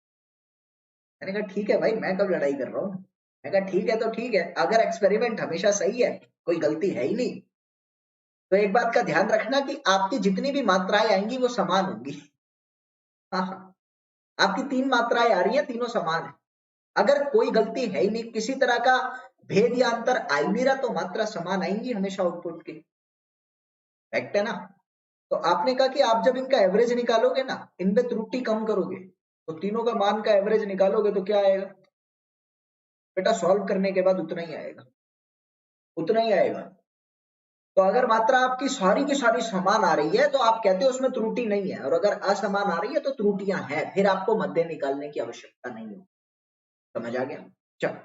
मैंने कहा ठीक है भाई, मैं कब लड़ाई कर रहा हूँ। मैं कहा ठीक है तो ठीक है, अगर एक्सपेरिमेंट हमेशा सही है, कोई गलती है ही नहीं, तो एक बात का ध्यान रखना कि आपकी जितनी भी मात्राएं आएंगी वो समान होंगी। हाँ हाँ, आपकी 3 मात्राएं आ रही है, तीनों समान है। अगर कोई गलती है ही नहीं, किसी तरह का भेद या अंतर आ ही नहीं रहा, तो मात्रा समान आएंगी हमेशा आउटपुट की। फैक्ट है ना? तो आपने कहा कि आप जब इनका एवरेज निकालोगे ना, इनमें त्रुटि कम करोगे, तो तीनों का मान का एवरेज निकालोगे तो क्या आएगा बेटा? सॉल्व करने के बाद उतना ही आएगा, उतना ही आएगा। तो अगर मात्रा आपकी सारी की सारी समान आ रही है तो आप कहते हो उसमें त्रुटि नहीं है, और अगर असमान आ रही है तो त्रुटियां हैं, फिर आपको मध्य निकालने की आवश्यकता नहीं हो। समझ आ गया? चलो,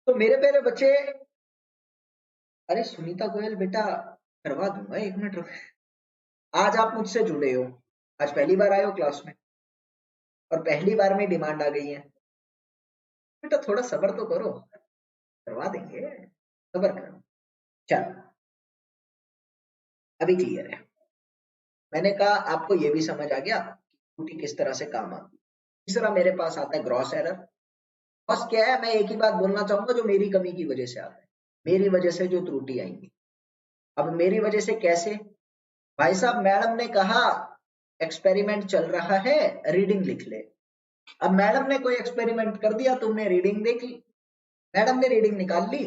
तो मेरे प्यारे बच्चे, अरे सुनीता गोयल बेटा, करवा दूंगा, 1 मिनट रुक। आज आप मुझसे जुड़े हो, आज पहली बार आए हो क्लास में, और पहली बार में डिमांड आ गई है, बेटा थोड़ा सब्र तो करो, करवा देंगे, सब्र करो। चलो, अभी क्लियर है। मैंने कहा आपको ये भी समझ आ गया त्रुटि किस तरह से काम आती है। तीसरा मेरे पास आता है ग्रॉस एरर। ग्रॉस क्या है? मैं एक ही बात बोलना चाहूंगा, जो मेरी कमी की वजह से आता है, मेरी वजह से जो त्रुटि आएंगी। अब मेरी वजह से कैसे? भाई साहब, मैडम ने कहा एक्सपेरिमेंट चल रहा है, रीडिंग लिख ले। अब मैडम ने कोई एक्सपेरिमेंट कर दिया, तुमने रीडिंग देख ली, मैडम ने रीडिंग निकाल ली,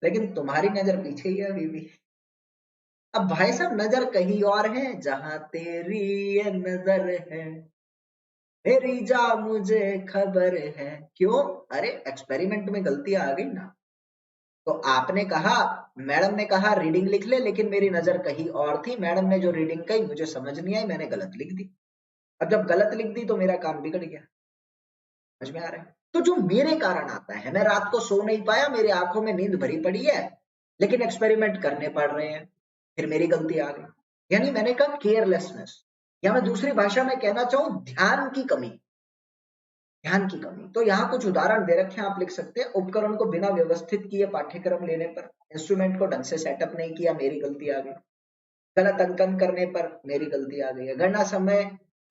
लेकिन तुम्हारी नजर पीछे ही है अभी भी। अब भाई साहब, नजर कहीं और है, जहां तेरी ये नजर है, मेरी जा मुझे खबर है। क्यों? अरे एक्सपेरिमेंट में गलतियां आ गई ना। तो आपने कहा, मैडम ने कहा रीडिंग लिख ले, लेकिन मेरी नजर कहीं और थी, मैडम ने जो रीडिंग कही मुझे समझ नहीं आई, मैंने गलत लिख दी। अब जब गलत लिख दी तो मेरा काम बिगड़ गया। समझ में आ रहा है? तो जो मेरे कारण आता है, मैं रात को सो नहीं पाया, मेरी आंखों में नींद भरी पड़ी है, लेकिन एक्सपेरिमेंट करने पड़ रहे हैं, फिर मेरी गलती आ गई। यानी मैंने कहा केयरलेसनेस, या मैं दूसरी भाषा में कहना चाहूं ध्यान की कमी। ध्यान की कमी। तो यहाँ कुछ उदाहरण दे रखे हैं, आप लिख सकते हैं। उपकरण को बिना व्यवस्थित किए पाठ्यक्रम लेने पर, इंस्ट्रूमेंट को ढंग से सेटअप नहीं किया, मेरी गलती आ गई। गलत अंकन करने पर मेरी गलती आ गई है।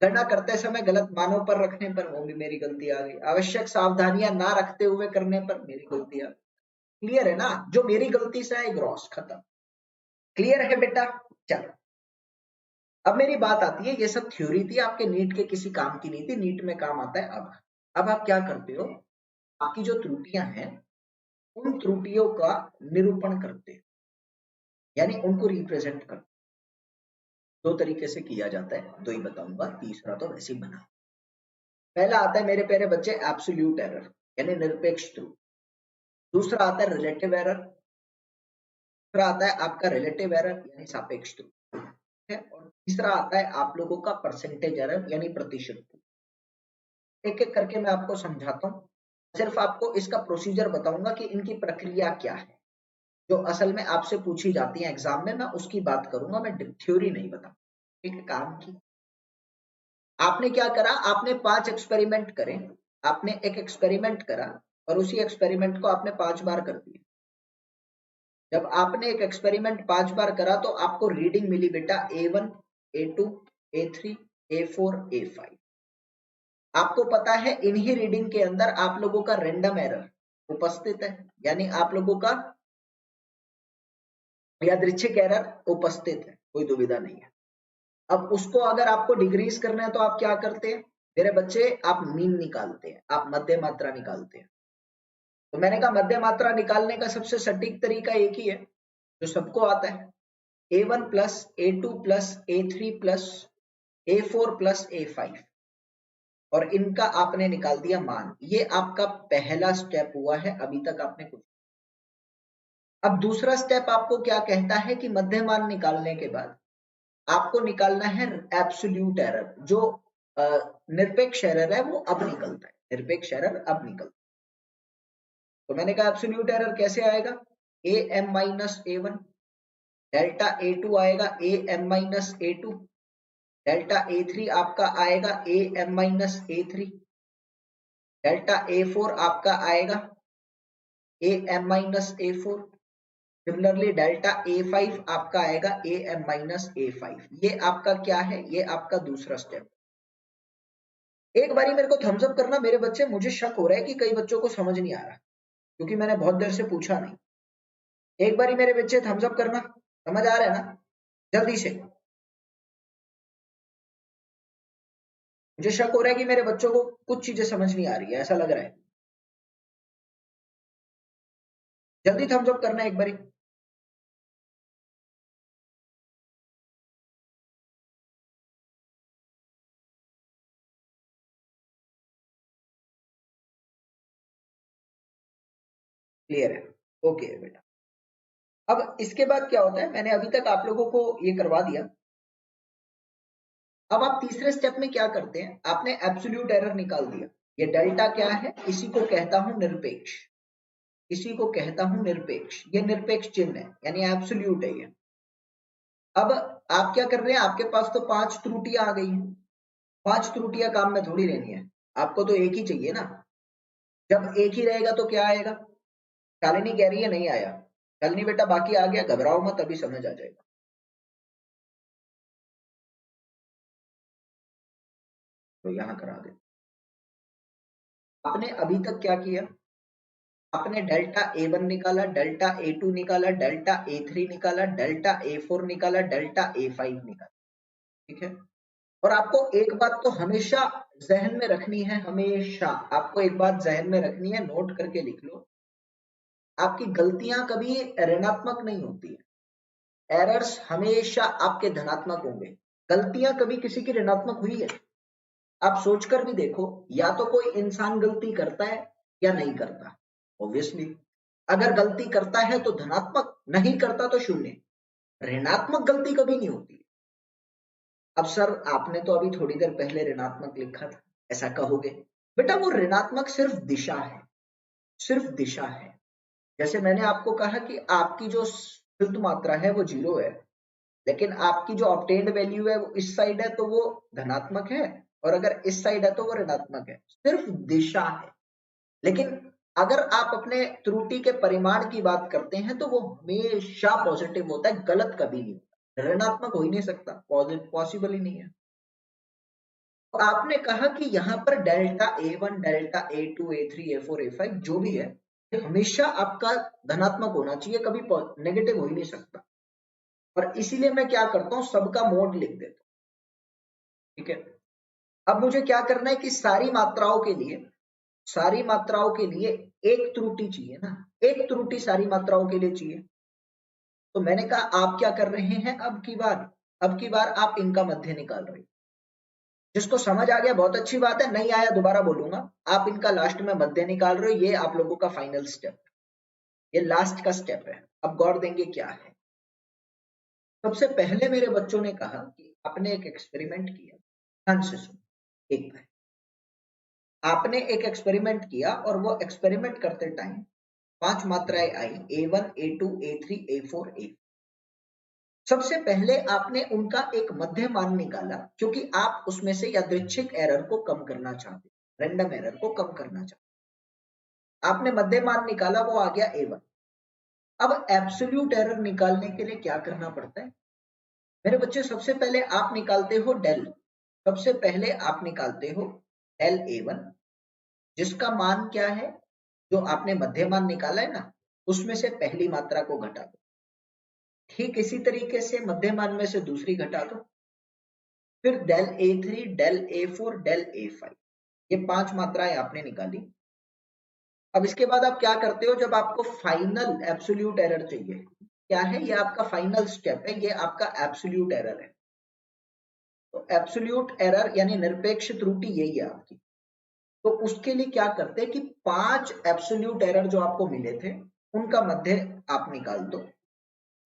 गणना करते समय गलत मानों पर रखने पर वो भी मेरी गलती आ गई। आवश्यक सावधानियां ना रखते हुए करने पर मेरी गलती आ गई। क्लियर है ना? जो मेरी गलती से है ग्रॉस, खत्म। क्लियर है बेटा? चलो, अब मेरी बात आती है, ये सब थ्योरी थी, आपके नीट के किसी काम की नहीं थी, नीट में काम आता है। अब आप क्या करते हो, आपकी जो त्रुटियां हैं उन त्रुटियों का निरूपण करते हैं, यानी उनको रिप्रेजेंट करते। 2 तरीके से किया जाता है, 2 ही बताऊंगा, तीसरा तो वैसे ही बना। पहला आता है मेरे प्यारे बच्चे एब्सोल्यूट एरर, यानी निरपेक्ष त्रुटि। दूसरा आता है रिलेटिव एरर। दूसरा आता है आपका रिलेटिव एरर यानी सापेक्ष त्रुटि है। और तीसरा आता है आप लोगों का परसेंटेज एरर यानी प्रतिशत त्रुटि। एक एक करके मैं आपको समझाता हूँ, सिर्फ आपको इसका प्रोसीजर बताऊंगा कि इनकी प्रक्रिया क्या है, जो असल में आपसे पूछी जाती है एग्जाम में, मैं उसकी बात करूंगा, मैं थ्योरी नहीं बताऊंगा। ठीक है? काम की आपने क्या करा, आपने 5 एक्सपेरिमेंट करे, आपने एक एक्सपेरिमेंट करा और उसी एक्सपेरिमेंट को आपने 5 बार कर दिया। जब आपने एक एक्सपेरिमेंट 5 बार करा तो आपको रीडिंग मिली बेटा A1, A2, A3, A4, A5। आपको पता है इन्हीं रीडिंग के अंदर आप लोगों का रैंडम एरर उपस्थित है, यानी आप लोगों का यादृच्छिक एरर उपस्थित है, कोई दुविधा नहीं है। अब उसको अगर आपको डिक्रीज करना है तो आप क्या करते हैं मेरे बच्चे, आप मीन निकालते हैं, आप मध्य मात्रा निकालते हैं। तो मैंने कहा मध्य मात्रा निकालने का सबसे सटीक तरीका एक ही है जो सबको आता है, A1 plus A2 plus A3 plus A4 plus A5, और इनका आपने निकाल दिया मान। ये आपका पहला स्टेप हुआ है, अभी तक आपने कुछ। अब दूसरा स्टेप आपको क्या कहता है कि मध्य मान निकालने के बाद आपको निकालना है एब्सोल्यूट एरर। जो निरपेक्ष एरर है वो अब निकलता है, निरपेक्ष एरर अब निकलता है। तो मैंने कहा एब्सोल्यूट एरर कैसे आएगा, a m minus a one, delta a two आएगा a m minus a two, delta a three आपका आएगा a m minus a three, delta a four आपका आएगा a m minus a four, similarly delta a five आपका आएगा a m minus a five. ये आपका क्या है, ये आपका दूसरा स्टेप। एक बारी मेरे को थम्स अप करना मेरे बच्चे, मुझे शक हो रहा है कि कई बच्चों को समझ नहीं आ रहा, क्योंकि मैंने बहुत देर से पूछा नहीं। एक बारी मेरे बच्चे थम्स अप करना, समझ आ रहा है ना, जल्दी से। मुझे शक हो रहा है कि मेरे बच्चों को कुछ चीजें समझ नहीं आ रही है, ऐसा लग रहा है। जल्दी थम्स अप करना एक बारी। क्लियर है, ओके बेटा। अब इसके बाद क्या होता है, मैंने अभी तक आप लोगों को ये करवा दिया। अब आप तीसरे स्टेप में क्या करते हैं, आपने एब्सोल्यूट एरर निकाल दिया। ये डेल्टा क्या है, इसी को कहता हूं निरपेक्ष, इसी को कहता हूं निरपेक्ष। ये निरपेक्ष चिन्ह है, यानी एब्सोल्यूट है ये। अब आप क्या कर रहे हैं, आपके पास तो 5 त्रुटियां आ गई हैं। 5 त्रुटियां काम में थोड़ी रहनी है, आपको तो एक ही चाहिए ना। जब एक ही रहेगा तो क्या आएगा, शालिनी कह रही है नहीं आया। शालिनी बेटा बाकी आ गया, घबराओ मत, अभी समझ आ जाएगा। तो यहां करा दे। आपने अभी तक क्या किया, आपने डेल्टा A1 निकाला, डेल्टा A2 निकाला, डेल्टा A3 निकाला, डेल्टा A4 निकाला, डेल्टा A5 निकाला, ठीक है। और आपको एक बात तो हमेशा जहन में रखनी है, हमेशा आपको एक बात जहन में रखनी है, नोट करके लिख लो। आपकी गलतियां कभी ऋणात्मक नहीं होती है, एरर्स हमेशा आपके धनात्मक होंगे। गलतियां कभी किसी की ऋणात्मक हुई है, आप सोचकर भी देखो, या तो कोई इंसान गलती करता है या नहीं करता। ऑब्वियसली अगर गलती करता है तो धनात्मक, नहीं करता तो शून्य। ऋणात्मक गलती कभी नहीं होती। अब सर आपने तो अभी थोड़ी देर पहले ऋणात्मक लिखा था, ऐसा कहोगे। बेटा वो ऋणात्मक सिर्फ दिशा है, सिर्फ दिशा है। जैसे मैंने आपको कहा कि आपकी जो शुद्ध मात्रा है वो 0 है, लेकिन आपकी जो ऑब्टेन्ड वैल्यू है वो इस साइड है तो वो धनात्मक है, और अगर इस साइड है तो वो ऋणात्मक है। सिर्फ दिशा है। लेकिन अगर आप अपने त्रुटि के परिमाण की बात करते हैं तो वो हमेशा पॉजिटिव होता है, गलत कभी नहीं होता। ऋणात्मक हो ही नहीं सकता, पॉसिबल ही नहीं है। तो आपने कहा कि यहाँ पर delta A1, delta A2, A3, A4, A5 जो भी है, हमेशा आपका धनात्मक होना चाहिए, कभी नेगेटिव हो ही नहीं सकता। और इसीलिए मैं क्या करता हूँ, सबका मोड लिख देता हूँ, ठीक है। अब मुझे क्या करना है कि सारी मात्राओं के लिए, सारी मात्राओं के लिए एक त्रुटि चाहिए ना, एक त्रुटि सारी मात्राओं के लिए चाहिए। तो मैंने कहा आप क्या कर रहे हैं, अब की बार आप इनका मध्य निकाल रहे हैं। जिसको समझ आ गया बहुत अच्छी बात है, नहीं आया दोबारा बोलूंगा। आप इनका लास्ट में मध्य निकाल रहे हो, ये आप लोगों का फाइनल स्टेप, ये लास्ट का स्टेप है। अब गौर देंगे क्या है। सबसे पहले मेरे बच्चों ने कहा कि आपने एक एक्सपेरिमेंट किया, ध्यान से सुनो एक बार। आपने एक एक्सपेरिमेंट किया और वो एक्सपेरिमेंट करते टाइम 5 मात्राएं आई, A1, A2, A3, A4, A। सबसे पहले आपने उनका एक मध्य मान निकाला, क्योंकि आप उसमें से यादृच्छिक एरर को कम करना चाहते, रैंडम एरर को कम करना चाहते। आपने मध्य मान निकाला, वो आ गया A1। अब एब्सोल्यूट एरर निकालने के लिए क्या करना पड़ता है मेरे बच्चे, सबसे पहले आप निकालते हो डेल, सबसे पहले आप निकालते हो डेल A1, जिसका मान क्या है, जो आपने मध्य मान निकाला है ना, उसमें से पहली मात्रा को घटा दो। ठीक इसी तरीके से मध्य मान में से दूसरी घटा दो, फिर del A3, del A4, del A5, ये 5 मात्राएं आपने निकाली। अब इसके बाद आप क्या करते हो, जब आपको फाइनल एब्सोल्यूट एरर चाहिए, क्या है ये आपका फाइनल स्टेप है, ये आपका एब्सोल्यूट एरर है। तो एब्सोल्यूट एरर यानी निरपेक्ष त्रुटि यही है आपकी। तो उसके लिए क्या करते हैं कि 5 एब्सोल्यूट एरर जो आपको मिले थे उनका मध्य आप निकाल दो,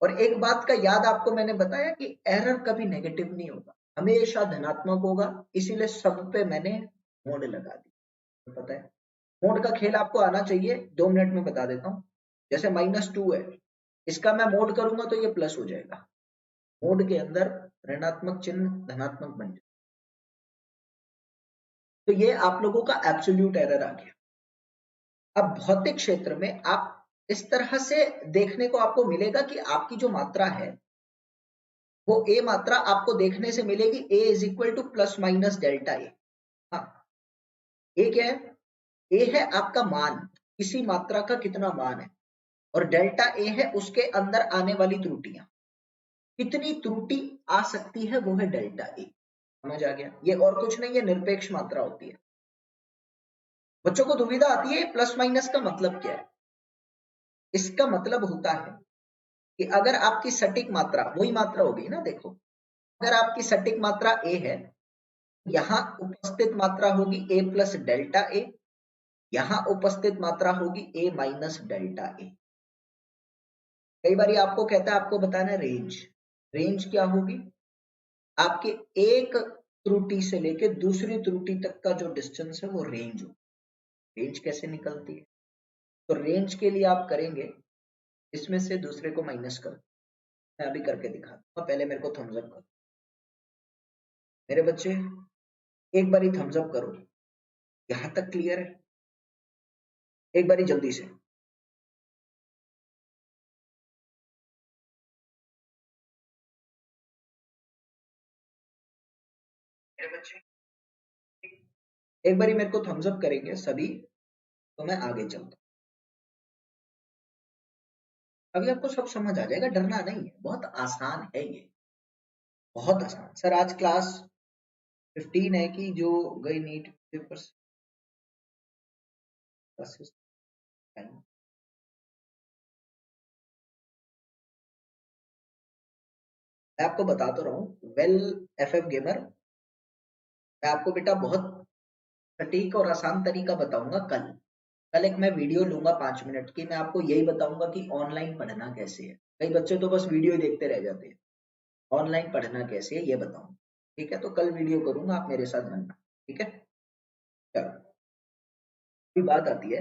और एक बात का याद आपको मैंने बताया कि एरर कभी नेगेटिव नहीं होगा, हमेशा धनात्मक होगा, इसीलिए सब पे मैंने मोड लगा दी। तो पता है मोड का खेल आपको आना चाहिए, 2 मिनट में बता देता हूँ। जैसे -2 है, इसका मैं मोड करूंगा तो ये प्लस हो जाएगा, मोड के अंदर ऋणात्मक चिन्ह धनात्मक बन जाए। तो ये आप लोगों का एब्सोल्यूट एरर आ गया। अब भौतिक क्षेत्र में आप इस तरह से देखने को आपको मिलेगा कि आपकी जो मात्रा है वो ए मात्रा आपको देखने से मिलेगी, a is equal to plus minus delta a. हाँ, ए क्या है? ए है आपका मान, किसी मात्रा का कितना मान है, और डेल्टा ए है उसके अंदर आने वाली त्रुटियां, कितनी त्रुटि आ सकती है वो है डेल्टा ए। समझ आ गया? ये और कुछ नहीं है, निरपेक्ष मात्रा होती है। बच्चों को दुविधा आती है प्लस माइनस का मतलब क्या है? इसका मतलब होता है कि अगर आपकी सटीक मात्रा, वही मात्रा होगी ना, देखो अगर आपकी सटीक मात्रा ए है, यहाँ उपस्थित मात्रा होगी ए प्लस डेल्टा ए, यहाँ उपस्थित मात्रा होगी ए माइनस डेल्टा ए। कई बार आपको कहता है आपको बताना रेंज, रेंज क्या होगी? आपके एक त्रुटि से लेके दूसरी त्रुटि तक का जो डिस्टेंस है वो रेंज हो। रेंज कैसे निकलती है? तो रेंज के लिए आप करेंगे, इसमें से दूसरे को माइनस कर, मैं अभी करके दिखाता हूँ, पहले मेरे को थम्स अप करो मेरे बच्चे, एक बारी थम्स अप करो। यहां तक क्लियर है? एक बारी जल्दी से। मेरे बच्चे एक बारी मेरे को थम्स अप करेंगे सभी, तो मैं आगे चलता हूँ। अभी आपको सब समझ आ जाएगा, डरना नहीं है, बहुत आसान है ये, बहुत आसान। सर आज क्लास 15 है कि जो गई नीट पेपर्स, मैं आपको बता तो रहा हूँ, वेल एफएफ गेमर, मैं आपको बेटा बहुत सटीक और आसान तरीका बताऊंगा। कल एक मैं वीडियो लूंगा 5 मिनट की, मैं आपको यही बताऊंगा कि ऑनलाइन पढ़ना कैसे है। कई बच्चे तो बस वीडियो ही देखते रह जाते हैं, ऑनलाइन पढ़ना कैसे है ये बताऊंगा। ठीक है, तो कल वीडियो करूंगा, आप मेरे साथ बनना। ठीक है, चलो बात आती है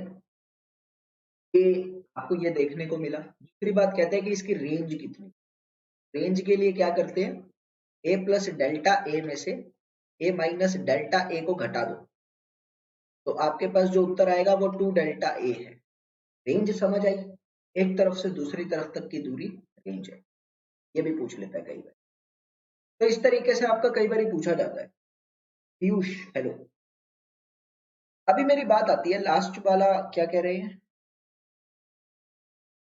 कि आपको ये देखने को मिला। दूसरी बात कहते हैं कि इसकी रेंज कितनी। रेंज के लिए क्या करते हैं, ए प्लस डेल्टा ए में से ए माइनस डेल्टा ए को घटा दो, तो आपके पास जो उत्तर आएगा वो 2 डेल्टा ए है। रेंज समझ आई? एक तरफ से दूसरी तरफ तक की दूरी रेंज है। ये भी पूछ लेता है कई बार, तो इस तरीके से आपका कई बार पूछा जाता है। पीयूष हेलो। अभी मेरी बात आती है लास्ट वाला, क्या कह रहे हैं,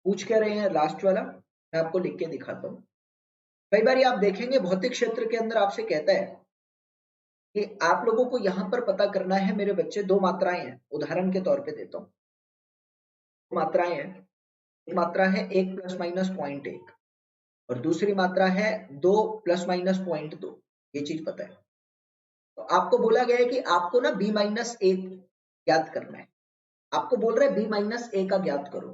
पूछ कह रहे हैं लास्ट वाला, मैं आपको लिख के दिखाता हूँ। कई बार आप देखेंगे भौतिक क्षेत्र के अंदर आपसे कहता है कि आप लोगों को यहां पर पता करना है मेरे बच्चे, दो मात्राएं हैं, उदाहरण के तौर पे देता हूं। दो मात्राएं हैं, एक मात्रा है 1 प्लस माइनस 0.1 और दूसरी मात्रा है 2 प्लस माइनस 0.2। ये चीज पता है, तो आपको बोला गया है कि आपको ना b माइनस ए ज्ञात करना है। आपको बोल रहे हैं b माइनस ए का ज्ञात करो,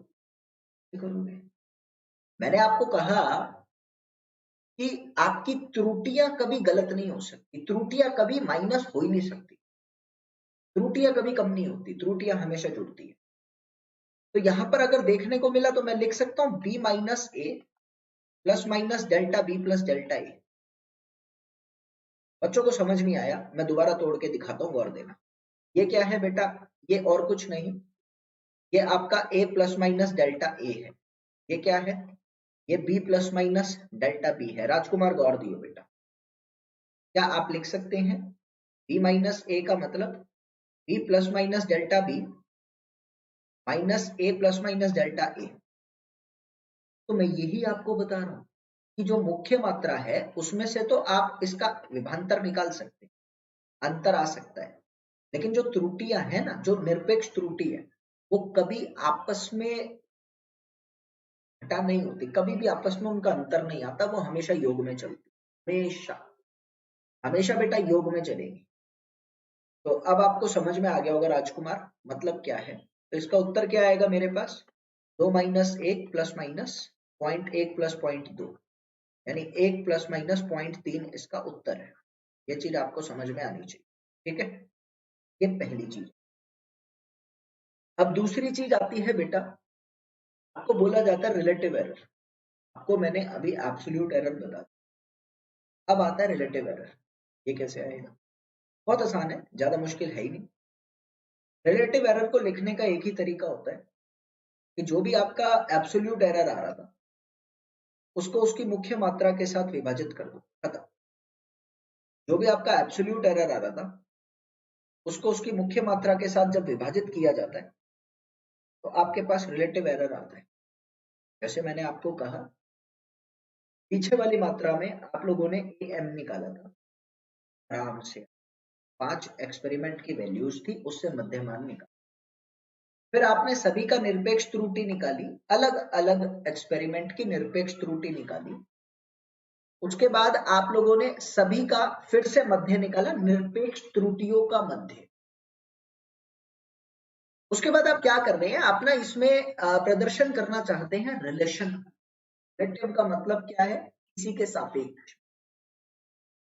करोगे? मैंने आपको कहा कि आपकी त्रुटियां कभी गलत नहीं हो सकती, त्रुटियां कभी माइनस हो ही नहीं सकती, त्रुटियां कभी कम नहीं होती, त्रुटियां हमेशा जुड़ती है। तो यहां पर अगर देखने को मिला तो मैं लिख सकता हूं b minus a plus minus delta b plus delta a. बच्चों को समझ नहीं आया, मैं दोबारा तोड़ के दिखाता हूँ, गौर देना। ये क्या है बेटा? ये और कुछ नहीं, ये आपका a plus minus delta A है। ये क्या है? ये b plus minus delta B है। राजकुमार गौर दियो बेटा, क्या आप लिख सकते हैं b माइनस ए का मतलब b plus minus delta b minus a plus minus delta ए? तो मैं यही आपको बता रहा हूं कि जो मुख्य मात्रा है उसमें से तो आप इसका विभांतर निकाल सकते हैं, अंतर आ सकता है, लेकिन जो त्रुटियां है ना, जो निरपेक्ष त्रुटि है, वो कभी आपस में घटा नहीं होती, कभी भी आपस में उनका अंतर नहीं आता, वो हमेशा योग में चलती, हमेशा हमेशा बेटा योग में चलेगी। तो अब आपको समझ में आ गया होगा राजकुमार मतलब क्या है। तो इसका उत्तर क्या आएगा मेरे पास, 2 माइनस 1 प्लस माइनस 0.1 प्लस 0.2, यानी 1 प्लस माइनस 0.3 इसका उत्तर है। ये चीज आपको समझ में आनी चाहिए, ठीक है। ये पहली चीज। अब दूसरी चीज आती है बेटा, आपको बोला जाता है रिलेटिव एरर। आपको मैंने अभी एब्सोल्यूट एरर बता दिया, अब आता है रिलेटिव एरर। ये कैसे आएगा? बहुत आसान है, ज्यादा मुश्किल है ही नहीं। रिलेटिव एरर को लिखने का एक ही तरीका होता है कि जो भी आपका एब्सोल्यूट एरर आ रहा था उसको उसकी मुख्य मात्रा के साथ विभाजित कर दो, खत्म। जो भी आपका एब्सोल्यूट एरर आ रहा था उसको उसकी मुख्य मात्रा के साथ जब विभाजित किया जाता है तो आपके पास रिलेटिव एरर आता है। जैसे मैंने आपको कहा, पीछे वाली मात्रा में आप लोगों ने am निकाला था आराम से, 5 एक्सपेरिमेंट की वैल्यूज थी, उससे मध्यमान निकाला। फिर आपने सभी का निरपेक्ष त्रुटि निकाली, अलग अलग एक्सपेरिमेंट की निरपेक्ष त्रुटि निकाली। उसके बाद आप लोगों ने सभी का फिर से मध्य निकाला, निरपेक्ष त्रुटियों का मध्य। उसके बाद आप क्या कर रहे हैं, अपना इसमें प्रदर्शन करना चाहते हैं रिलेशन। रिलेटिव का मतलब क्या है? किसी के सापेक्ष।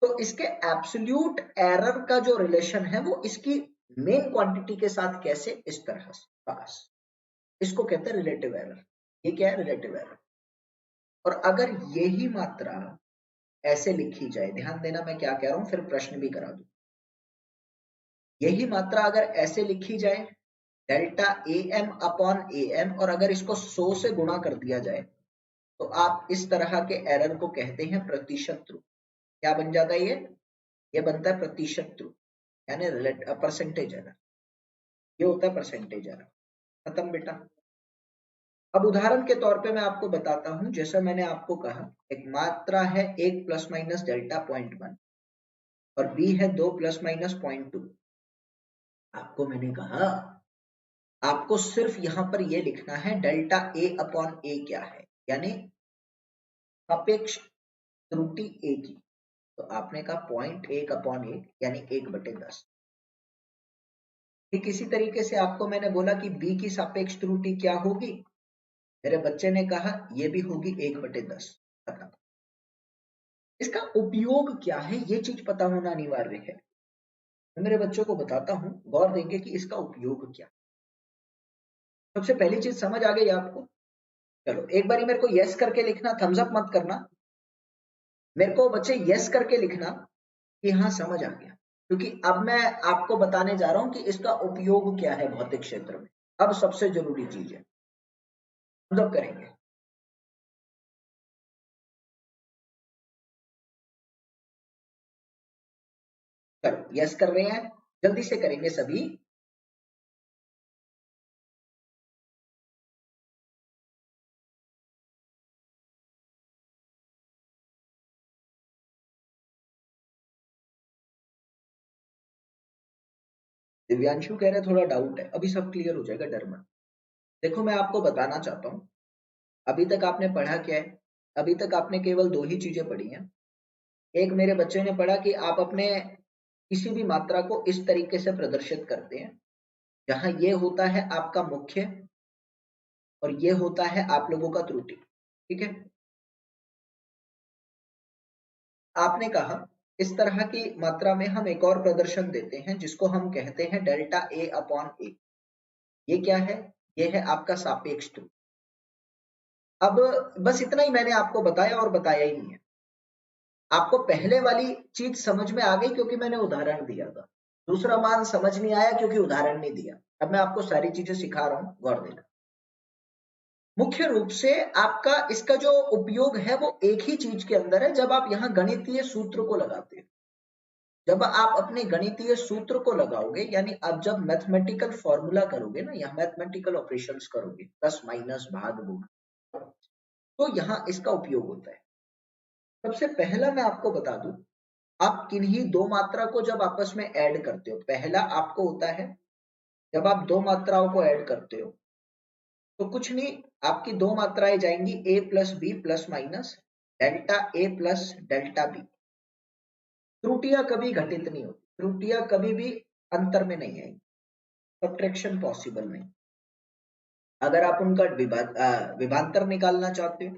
तो इसके एब्सोल्यूट एरर का जो रिलेशन है वो इसकी मेन क्वांटिटी के साथ कैसे, इस तरह से, बस इसको कहते हैं रिलेटिव एरर। ये क्या है? Relative error. और अगर यही मात्रा ऐसे लिखी जाए, ध्यान देना मैं क्या कह रहा हूं, फिर प्रश्न भी करा दूं। यही मात्रा अगर ऐसे लिखी जाए, डेल्टा am अपॉन am, और अगर इसको 100 से गुणा कर दिया जाए तो आप इस तरह के एरर को कहते हैं प्रतिशत त्रुटि। क्या बन जाता है ये बनता है प्रतिशत त्रुटि, यानी परसेंटेज एरर। ये होता है परसेंटेज एरर। खत्म बेटा। अब उदाहरण के तौर पे मैं आपको बताता हूं, जैसा मैंने आपको कहा, एक मात्रा है 1 प्लस माइनस डेल्टा 0.1 और b है 2 प्लस माइनस 0.2। आपको मैंने कहा आपको सिर्फ यहां पर यह लिखना है डेल्टा a अपॉन a क्या है, यानी सापेक्ष त्रुटि a की। तो आपने कहा 0.1 अपॉन 1 यानी 1/10। ठीक इसी तरीके से आपको मैंने बोला कि b की सापेक्ष त्रुटि क्या होगी, मेरे बच्चे ने कहा ये भी होगी 1/10। इसका उपयोग क्या है ये चीज पता होना अनिवार्य है। मैं मेरे बच्चों को बताता हूं, गौर देंगे कि इसका उपयोग क्या। सबसे पहली चीज समझ आ गई आपको? चलो एक बारी मेरे को यस करके लिखना, थम्स अप मत करना। मेरे को बच्चे यस करके लिखना कि हाँ समझ आ गया, क्योंकि अब मैं आपको बताने जा रहा हूं कि इसका उपयोग क्या है भौतिक क्षेत्र में। अब सबसे जरूरी चीज है, थम्स अप करेंगे। चलो यस कर रहे हैं, जल्दी से करेंगे सभी। दिव्यांशु कह रहे थोड़ा डाउट है, अभी सब क्लियर हो जाएगा, डर मत। देखो मैं आपको बताना चाहता हूँ, अभी तक आपने पढ़ा क्या है? अभी तक आपने केवल दो ही चीजें पढ़ी हैं। एक मेरे बच्चे ने पढ़ा कि आप अपने किसी भी मात्रा को इस तरीके से प्रदर्शित करते हैं, जहां ये होता है आपका मुख्य और ये होता है आप लोगों का त्रुटि, ठीक है। आपने कहा इस तरह की मात्रा में हम एक और प्रदर्शन देते हैं जिसको हम कहते हैं डेल्टा ए अपॉन ए। ये क्या है? ये है आपका सापेक्ष त्रुटि। अब बस इतना ही मैंने आपको बताया और बताया ही नहीं है। आपको पहले वाली चीज समझ में आ गई क्योंकि मैंने उदाहरण दिया था, दूसरा मान समझ नहीं आया क्योंकि उदाहरण नहीं दिया। अब मैं आपको सारी चीजें सिखा रहा हूं, गौर देना। मुख्य रूप से आपका इसका जो उपयोग है वो एक ही चीज के अंदर है, जब आप यहाँ गणितीय सूत्र को लगाते हैं। जब आप अपने गणितीय सूत्र को लगाओगे, यानी आप जब मैथमेटिकल फॉर्मूला करोगे ना, या मैथमेटिकल ऑपरेशंस करोगे, प्लस माइनस भाग गुणा, तो यहाँ इसका उपयोग होता है। सबसे पहला मैं आपको बता दूं, आप किन्हीं दो मात्रा को जब आपस में ऐड करते हो, पहला आपको होता है जब आप दो मात्राओं को ऐड करते हो तो कुछ नहीं, आपकी दो मात्राएं जाएंगी a plus B plus minus delta A plus delta B. त्रुटियां कभी घटित नहीं होती, त्रुटियां कभी भी अंतर में नहीं आएंगी, सब्ट्रैक्शन पॉसिबल नहीं। अगर आप उनका विभांतर निकालना चाहते हो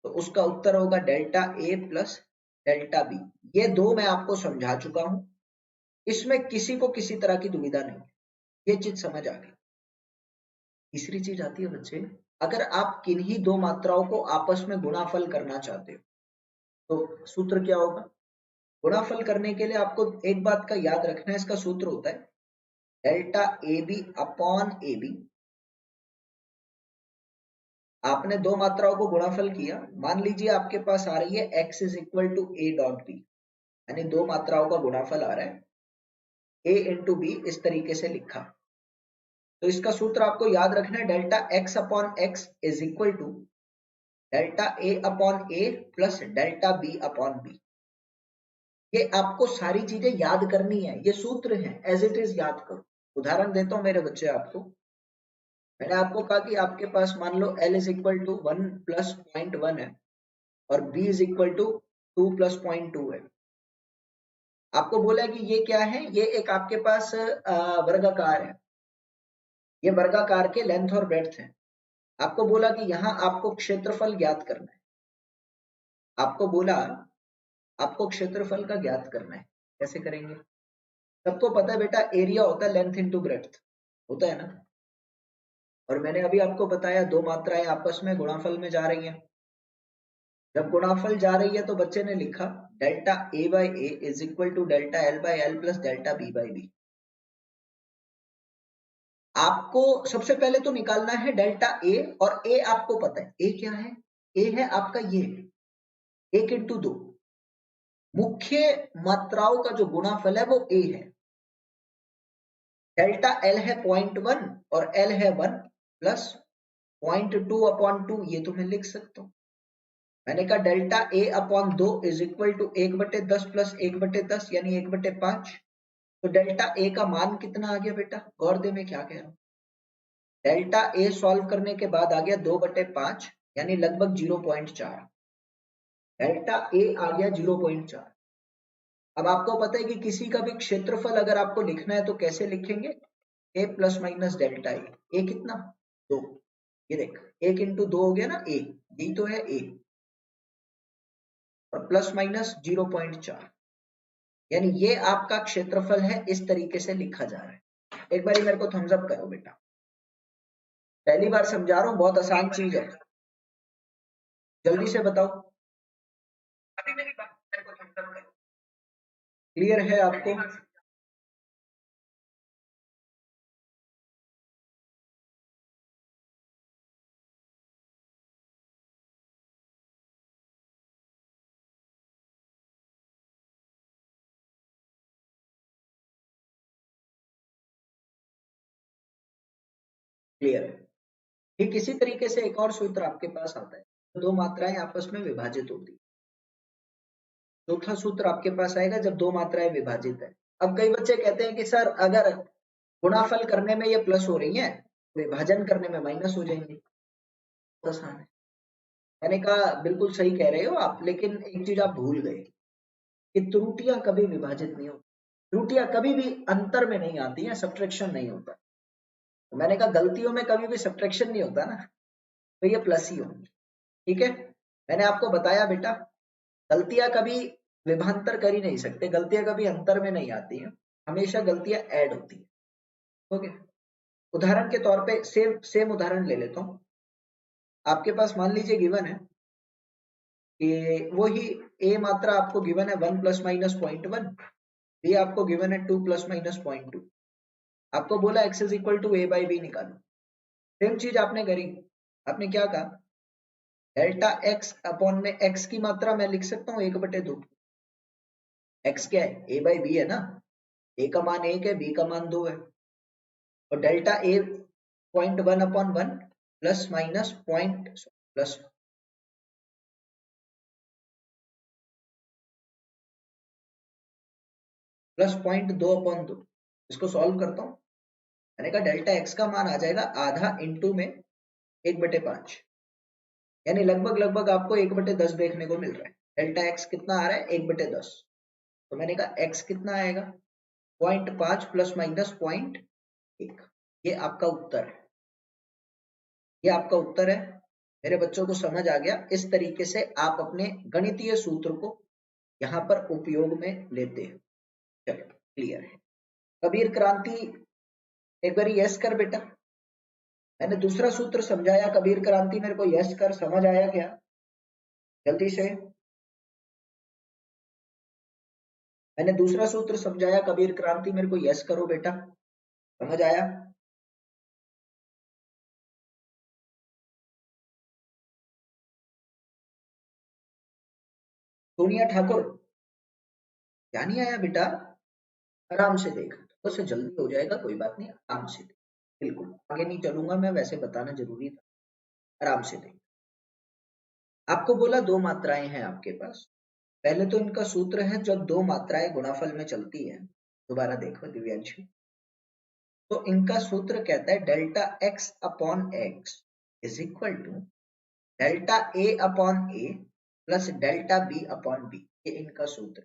तो उसका उत्तर होगा delta A plus delta B. ये दो मैं आपको समझा चुका हूं, इसमें किसी को किसी तरह की दुविधा नहीं है, ये चीज समझ आ गई। तीसरी चीज आती है बच्चे, अगर आप किन्हीं दो मात्राओं को आपस में गुणाफल करना चाहते हो तो सूत्र क्या होगा? गुणाफल करने के लिए आपको एक बात का याद रखना है, इसका सूत्र होता है delta A B upon A B. आपने दो मात्राओं को गुणाफल किया, मान लीजिए आपके पास आ रही है x is equal to A dot B, यानी दो मात्राओं का गुणाफल आ रहा है a इंटू बी, इस तरीके से लिखा। तो इसका सूत्र आपको याद रखना है delta x upon X is equal to delta A upon A plus delta B upon B. ये आपको सारी चीजें याद करनी है, ये सूत्र है, एज इट इज याद करो। उदाहरण देता हूं मेरे बच्चे आपको, मैंने आपको कहा कि आपके पास मान लो l is equal to 1 plus 0.1 है और b is equal to 2 plus 0.2 है। आपको बोला है कि ये क्या है, ये एक आपके पास वर्गाकार है, ये वर्गाकार के लेंथ और ब्रेड्थ है। आपको बोला कि यहाँ आपको क्षेत्रफल ज्ञात करना है, आपको बोला आपको क्षेत्रफल का ज्ञात करना है। कैसे करेंगे? सबको पता है बेटा, एरिया होता है लेंथ इंटू ब्रेड्थ, होता है ना। और मैंने अभी आपको बताया दो मात्राएं आपस में गुणाफल में जा रही हैं। जब गुणाफल जा रही है तो बच्चे ने लिखा delta A by A is equal to delta L by L plus delta B by B. आपको सबसे पहले तो निकालना है डेल्टा ए, और ए आपको पता है ए क्या है, ए है आपका ये 1 इंटू 2। मुख्य मात्राओं का जो गुणाफल है वो ए है। डेल्टा एल है 0.1 और एल है 1 प्लस 0.2 अपॉन 2, ये तो मैं लिख सकता हूँ। मैंने कहा delta A upon 2 is equal to 1/10 plus 1/10 यानी 1/5। तो डेल्टा ए का मान कितना आ गया बेटा? गौर दे मैं क्या कह रहा हूँ। डेल्टा ए सॉल्व करने के बाद आ गया 2/5 यानी लगभग 0.4। डेल्टा ए आ गया 0.4। अब आपको पता है कि किसी का भी क्षेत्रफल अगर आपको लिखना है तो कैसे लिखेंगे? ए प्लस माइनस डेल्टा ए कितना? 2। ये देख 1 इंटू 2 हो गया ना, ए यही तो है ए, और प्लस माइनस 0.4, यानी ये आपका क्षेत्रफल है। इस तरीके से लिखा जा रहा है। एक बार मेरे को थम्स अप करो बेटा, पहली बार समझा रहा हूँ, बहुत आसान चीज है, जल्दी से बताओ। अभी मेरी बात मेरे को थम्स अप करो। क्लियर है आपको? क्लियर है। ठीक इसी तरीके से एक और सूत्र आपके पास आता है, दो मात्राएं आपस में विभाजित होती है। चौथा सूत्र आपके पास आएगा जब दो मात्राएं विभाजित है। अब कई बच्चे कहते हैं कि सर अगर गुणाफल करने में ये प्लस हो रही है, विभाजन करने में माइनस हो जाएंगे। आसान है। मैंने कहा बिल्कुल सही कह रहे हो आप, लेकिन एक चीज आप भूल गए कि त्रुटियां कभी विभाजित नहीं होती, त्रुटियां कभी भी अंतर में नहीं आती हैं, सब्ट्रैक्शन नहीं होता। तो मैंने कहा गलतियों में कभी भी सब्ट्रैक्शन नहीं होता ना, तो ये प्लस ही होंगी। ठीक है, मैंने आपको बताया बेटा, गलतियां कभी विभांतर कर ही नहीं सकते, गलतियां कभी अंतर में नहीं आती हैं, हमेशा गलतियां ऐड होती है। ओके, उदाहरण के तौर पे सेम सेम उदाहरण ले लेता हूँ। आपके पास मान लीजिए गिवन है कि वही ए मात्रा आपको गिवन है 1 प्लस माइनस 0.1, बी आपको गिवन है 2 प्लस माइनस 0.2। आपको बोला x is equal to A by B निकालो। सेम चीज आपने करी, आपने क्या कहा? डेल्टा x अपॉन में x की मात्रा मैं लिख सकता हूँ 1/2। x क्या है? a बाई बी है ना, a का मान 1 है, b का मान 2 है, और delta a 0.1 upon 1 plus minus point plus plus 0.2 upon 2। इसको सॉल्व करता हूँ। मैंने कहा डेल्टा x का मान आ जाएगा आधा इंटू में 1/5, यानी लगभग लगभग आपको 1/10 देखने को मिल रहा है। डेल्टा x कितना आ रहा है? 1/10। तो मैंने कहा x कितना आएगा? 0.5 प्लस माइनस 0.1। ये आपका उत्तर है, ये आपका उत्तर है मेरे बच्चों को समझ आ गया? इस तरीके से आप अपने गणितीय सूत्र को यहाँ पर उपयोग में लेते हैं। चलो क्लियर है। कबीर क्रांति एक बार यस कर बेटा। मैंने दूसरा सूत्र समझाया कबीर क्रांति, मेरे को यस कर, समझ आया क्या? जल्दी से। मैंने दूसरा सूत्र समझाया कबीर क्रांति, मेरे को यस करो बेटा, समझ आया? सोनिया ठाकुर, क्या नहीं आया बेटा? आराम से देख, थोड़ा सा जल्दी हो जाएगा, कोई बात नहीं, आराम से देख। बिल्कुल आगे नहीं चलूंगा मैं, वैसे बताना जरूरी था। आराम से देख। आपको बोला दो मात्राएं हैं आपके पास। पहले तो इनका सूत्र है, जब दो मात्राएं गुणाफल में चलती है। दोबारा देखो दिव्यांशु, तो इनका सूत्र कहता है delta X upon X is equal to delta A upon A plus delta B upon B. ये इनका सूत्र।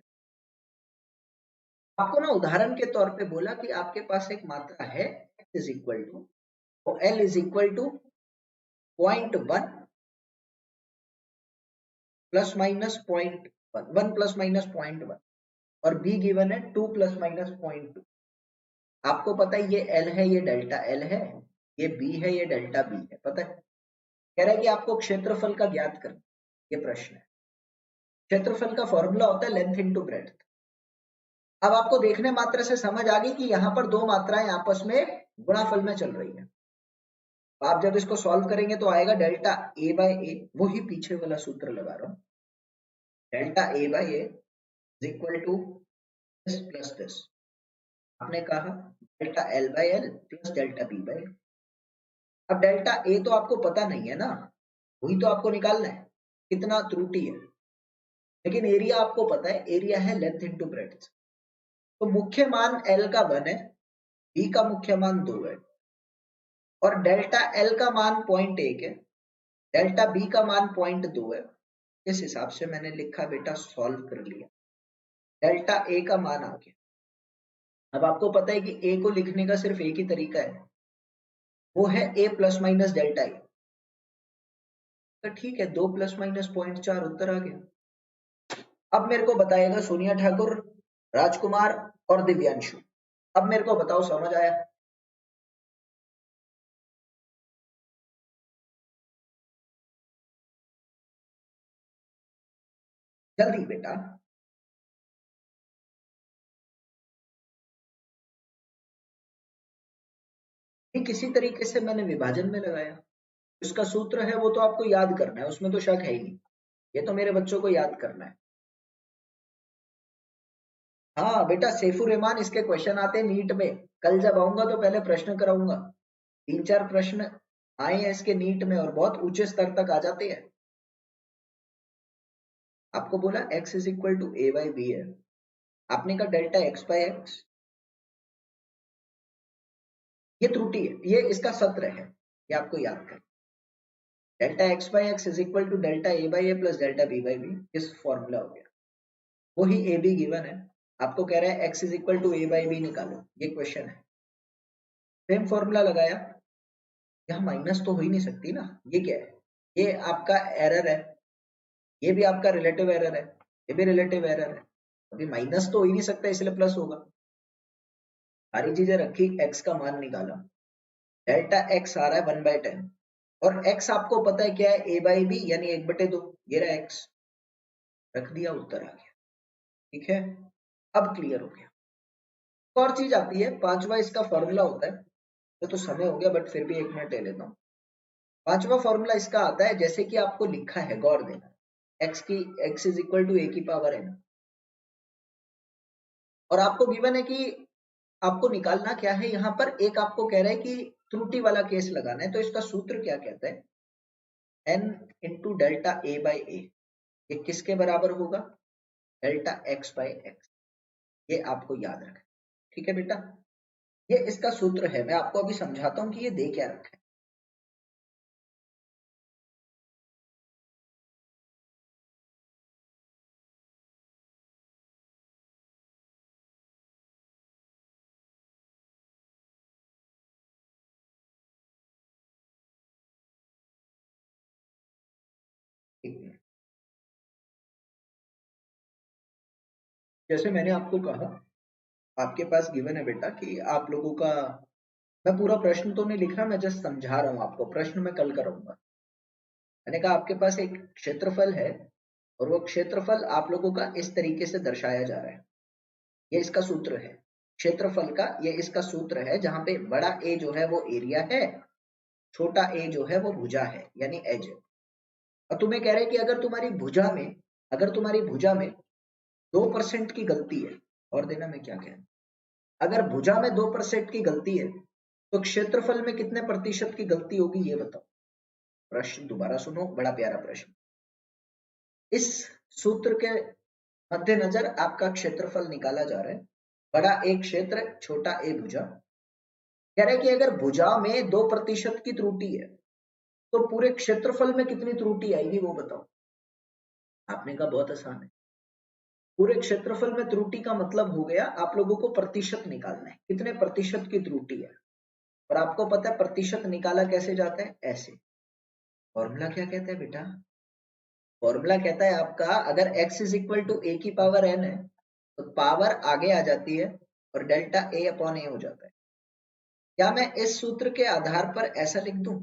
आपको ना उदाहरण के तौर पे बोला कि आपके पास एक मात्रा है x इज इक्वल टू, तो l is equal to 0.1 plus minus 0.1, 1 plus minus 0.1, और b गिवन है 2 प्लस माइनस 0.2। आपको पता है ये l है, ये डेल्टा l है, ये b है, ये डेल्टा b है, पता है। कह रहा है कि आपको क्षेत्रफल का ज्ञात करना, ये प्रश्न है। क्षेत्रफल का फॉर्मूला होता है लेंथ इनटू ब्रेड्थ। अब आपको देखने मात्र से समझ आ गई कि यहाँ पर दो मात्राएं आपस में गुणाफल में चल रही है। आप जब इसको सॉल्व करेंगे तो आएगा डेल्टा ए बाय ए, वही पीछे वाला सूत्र लगा रहा हूं, delta A by A is equal to this plus this. आपने कहा delta L by L plus delta B by. अब डेल्टा ए तो आपको पता नहीं है ना, वही तो आपको निकालना है कितना त्रुटि है। लेकिन एरिया आपको पता है, एरिया है लेंथ इंटू ब्रेड्थ। तो मुख्य मान एल का 1 है, बी का मुख्य मान 2 है, और डेल्टा एल का मान 0.1 है, डेल्टा बी का मान 0.2 है। इस हिसाब से मैंने लिखा बेटा, सॉल्व कर लिया, डेल्टा ए का मान आ गया। अब आपको पता है कि ए को लिखने का सिर्फ एक ही तरीका है, वो है ए प्लस माइनस डेल्टा ए। तो ठीक है, 2 प्लस माइनस 0.4 उत्तर आ गया। अब मेरे को बताएगा सोनिया ठाकुर, राजकुमार और दिव्यांशु। अब मेरे को बताओ समझ आया? जल्दी बेटा। ये किसी तरीके से मैंने विभाजन में लगाया, उसका सूत्र है वो तो आपको याद करना है, उसमें तो शक है ही नहीं। ये तो मेरे बच्चों को याद करना है। हाँ बेटा, सैफुर रहमान इसके क्वेश्चन आते हैं नीट में। कल जब आऊंगा तो पहले प्रश्न कराऊंगा। 3-4 प्रश्न आए हैं इसके नीट में और बहुत ऊंचे स्तर तक आ जाते हैं। आपको बोला x is equal to A by B है, आपने कहा डेल्टा x बाई एक्स, ये त्रुटि है, ये इसका सत्र है, ये आपको याद कर। Delta x by X is equal to delta A by A plus delta B by B, इस फॉर्मूला हो गया। वही ए बी गिवन है, आपको कह रहा है x is equal to A by B निकालो, ये क्वेश्चन है। सेम फॉर्मूला लगाया, यहाँ माइनस तो हो ही नहीं सकती ना, ये क्या है? ये आपका एरर है, ये भी आपका रिलेटिव एरर है, ये भी रिलेटिव एरर है। अभी माइनस तो हो ही नहीं सकता, इसलिए प्लस होगा। सारी चीजें रखी, x का मान निकाला, डेल्टा x आ रहा है 1/10, और x आपको पता है क्या है, a बाई बी यानी 1/2, ये रहा x, रख दिया, उत्तर आ गया। ठीक है, अब क्लियर हो गया। एक और चीज आती है, पांचवा इसका फॉर्मूला होता है, तो समय हो गया बट फिर भी 1 मिनट ले लेता हूँ। पांचवा फॉर्मूला इसका आता है, जैसे कि आपको लिखा है, गौर देना, x इज इक्वल टू ए की पावर n, और आपको गिवन है कि आपको निकालना क्या है। यहाँ पर एक आपको कह रहा है कि त्रुटि वाला केस लगाना है, तो इसका सूत्र क्या कहता है, n into delta A by a, ये किसके बराबर होगा, डेल्टा x बाई एक्स। ये आपको याद रखना। ठीक है बेटा, ये इसका सूत्र है, मैं आपको अभी समझाता हूँ कि ये दे क्या रखा है। जैसे मैंने आपको कहा, आपके पास गिवन है बेटा कि आप लोगों का, मैं पूरा प्रश्न तो नहीं लिख रहा, मैं जस्ट समझा रहा हूँ आपको, प्रश्न मैं कल करूंगा। मैंने कहा आपके पास एक क्षेत्रफल है और वो क्षेत्रफल आप लोगों का इस तरीके से दर्शाया जा रहा है। ये इसका सूत्र है क्षेत्रफल का, ये इसका सूत्र है, जहां पे बड़ा ए जो है वो एरिया है, छोटा ए जो है वो भुजा है यानी एज है। और तुम्हें कह रहे हैं कि अगर तुम्हारी भुजा में 2% की गलती है, और देना मैं क्या कह रहा हूं, अगर भुजा में 2% की गलती है तो क्षेत्रफल में कितने प्रतिशत की गलती होगी ये बताओ। प्रश्न दोबारा सुनो, बड़ा प्यारा प्रश्न। इस सूत्र के मद्देनजर आपका क्षेत्रफल निकाला जा रहा है, बड़ा ए क्षेत्र, छोटा ए भुजा। कह रहे हैं कि अगर भुजा में 2% की त्रुटि है तो पूरे क्षेत्रफल में कितनी त्रुटि आएगी वो बताओ। आपने कहा बहुत आसान है। पूरे क्षेत्रफल में त्रुटि का मतलब हो गया आप लोगों को प्रतिशत निकालना है, कितने प्रतिशत की त्रुटि है। और आपको पता है प्रतिशत निकाला कैसे जाता है, ऐसे। फॉर्मूला क्या कहता है बेटा, फॉर्मूला कहता है आपका, अगर x इज इक्वल टू ए की पावर n है तो पावर आगे आ जाती है और डेल्टा a अपॉन ए हो जाता है। क्या मैं इस सूत्र के आधार पर ऐसा लिख दूं,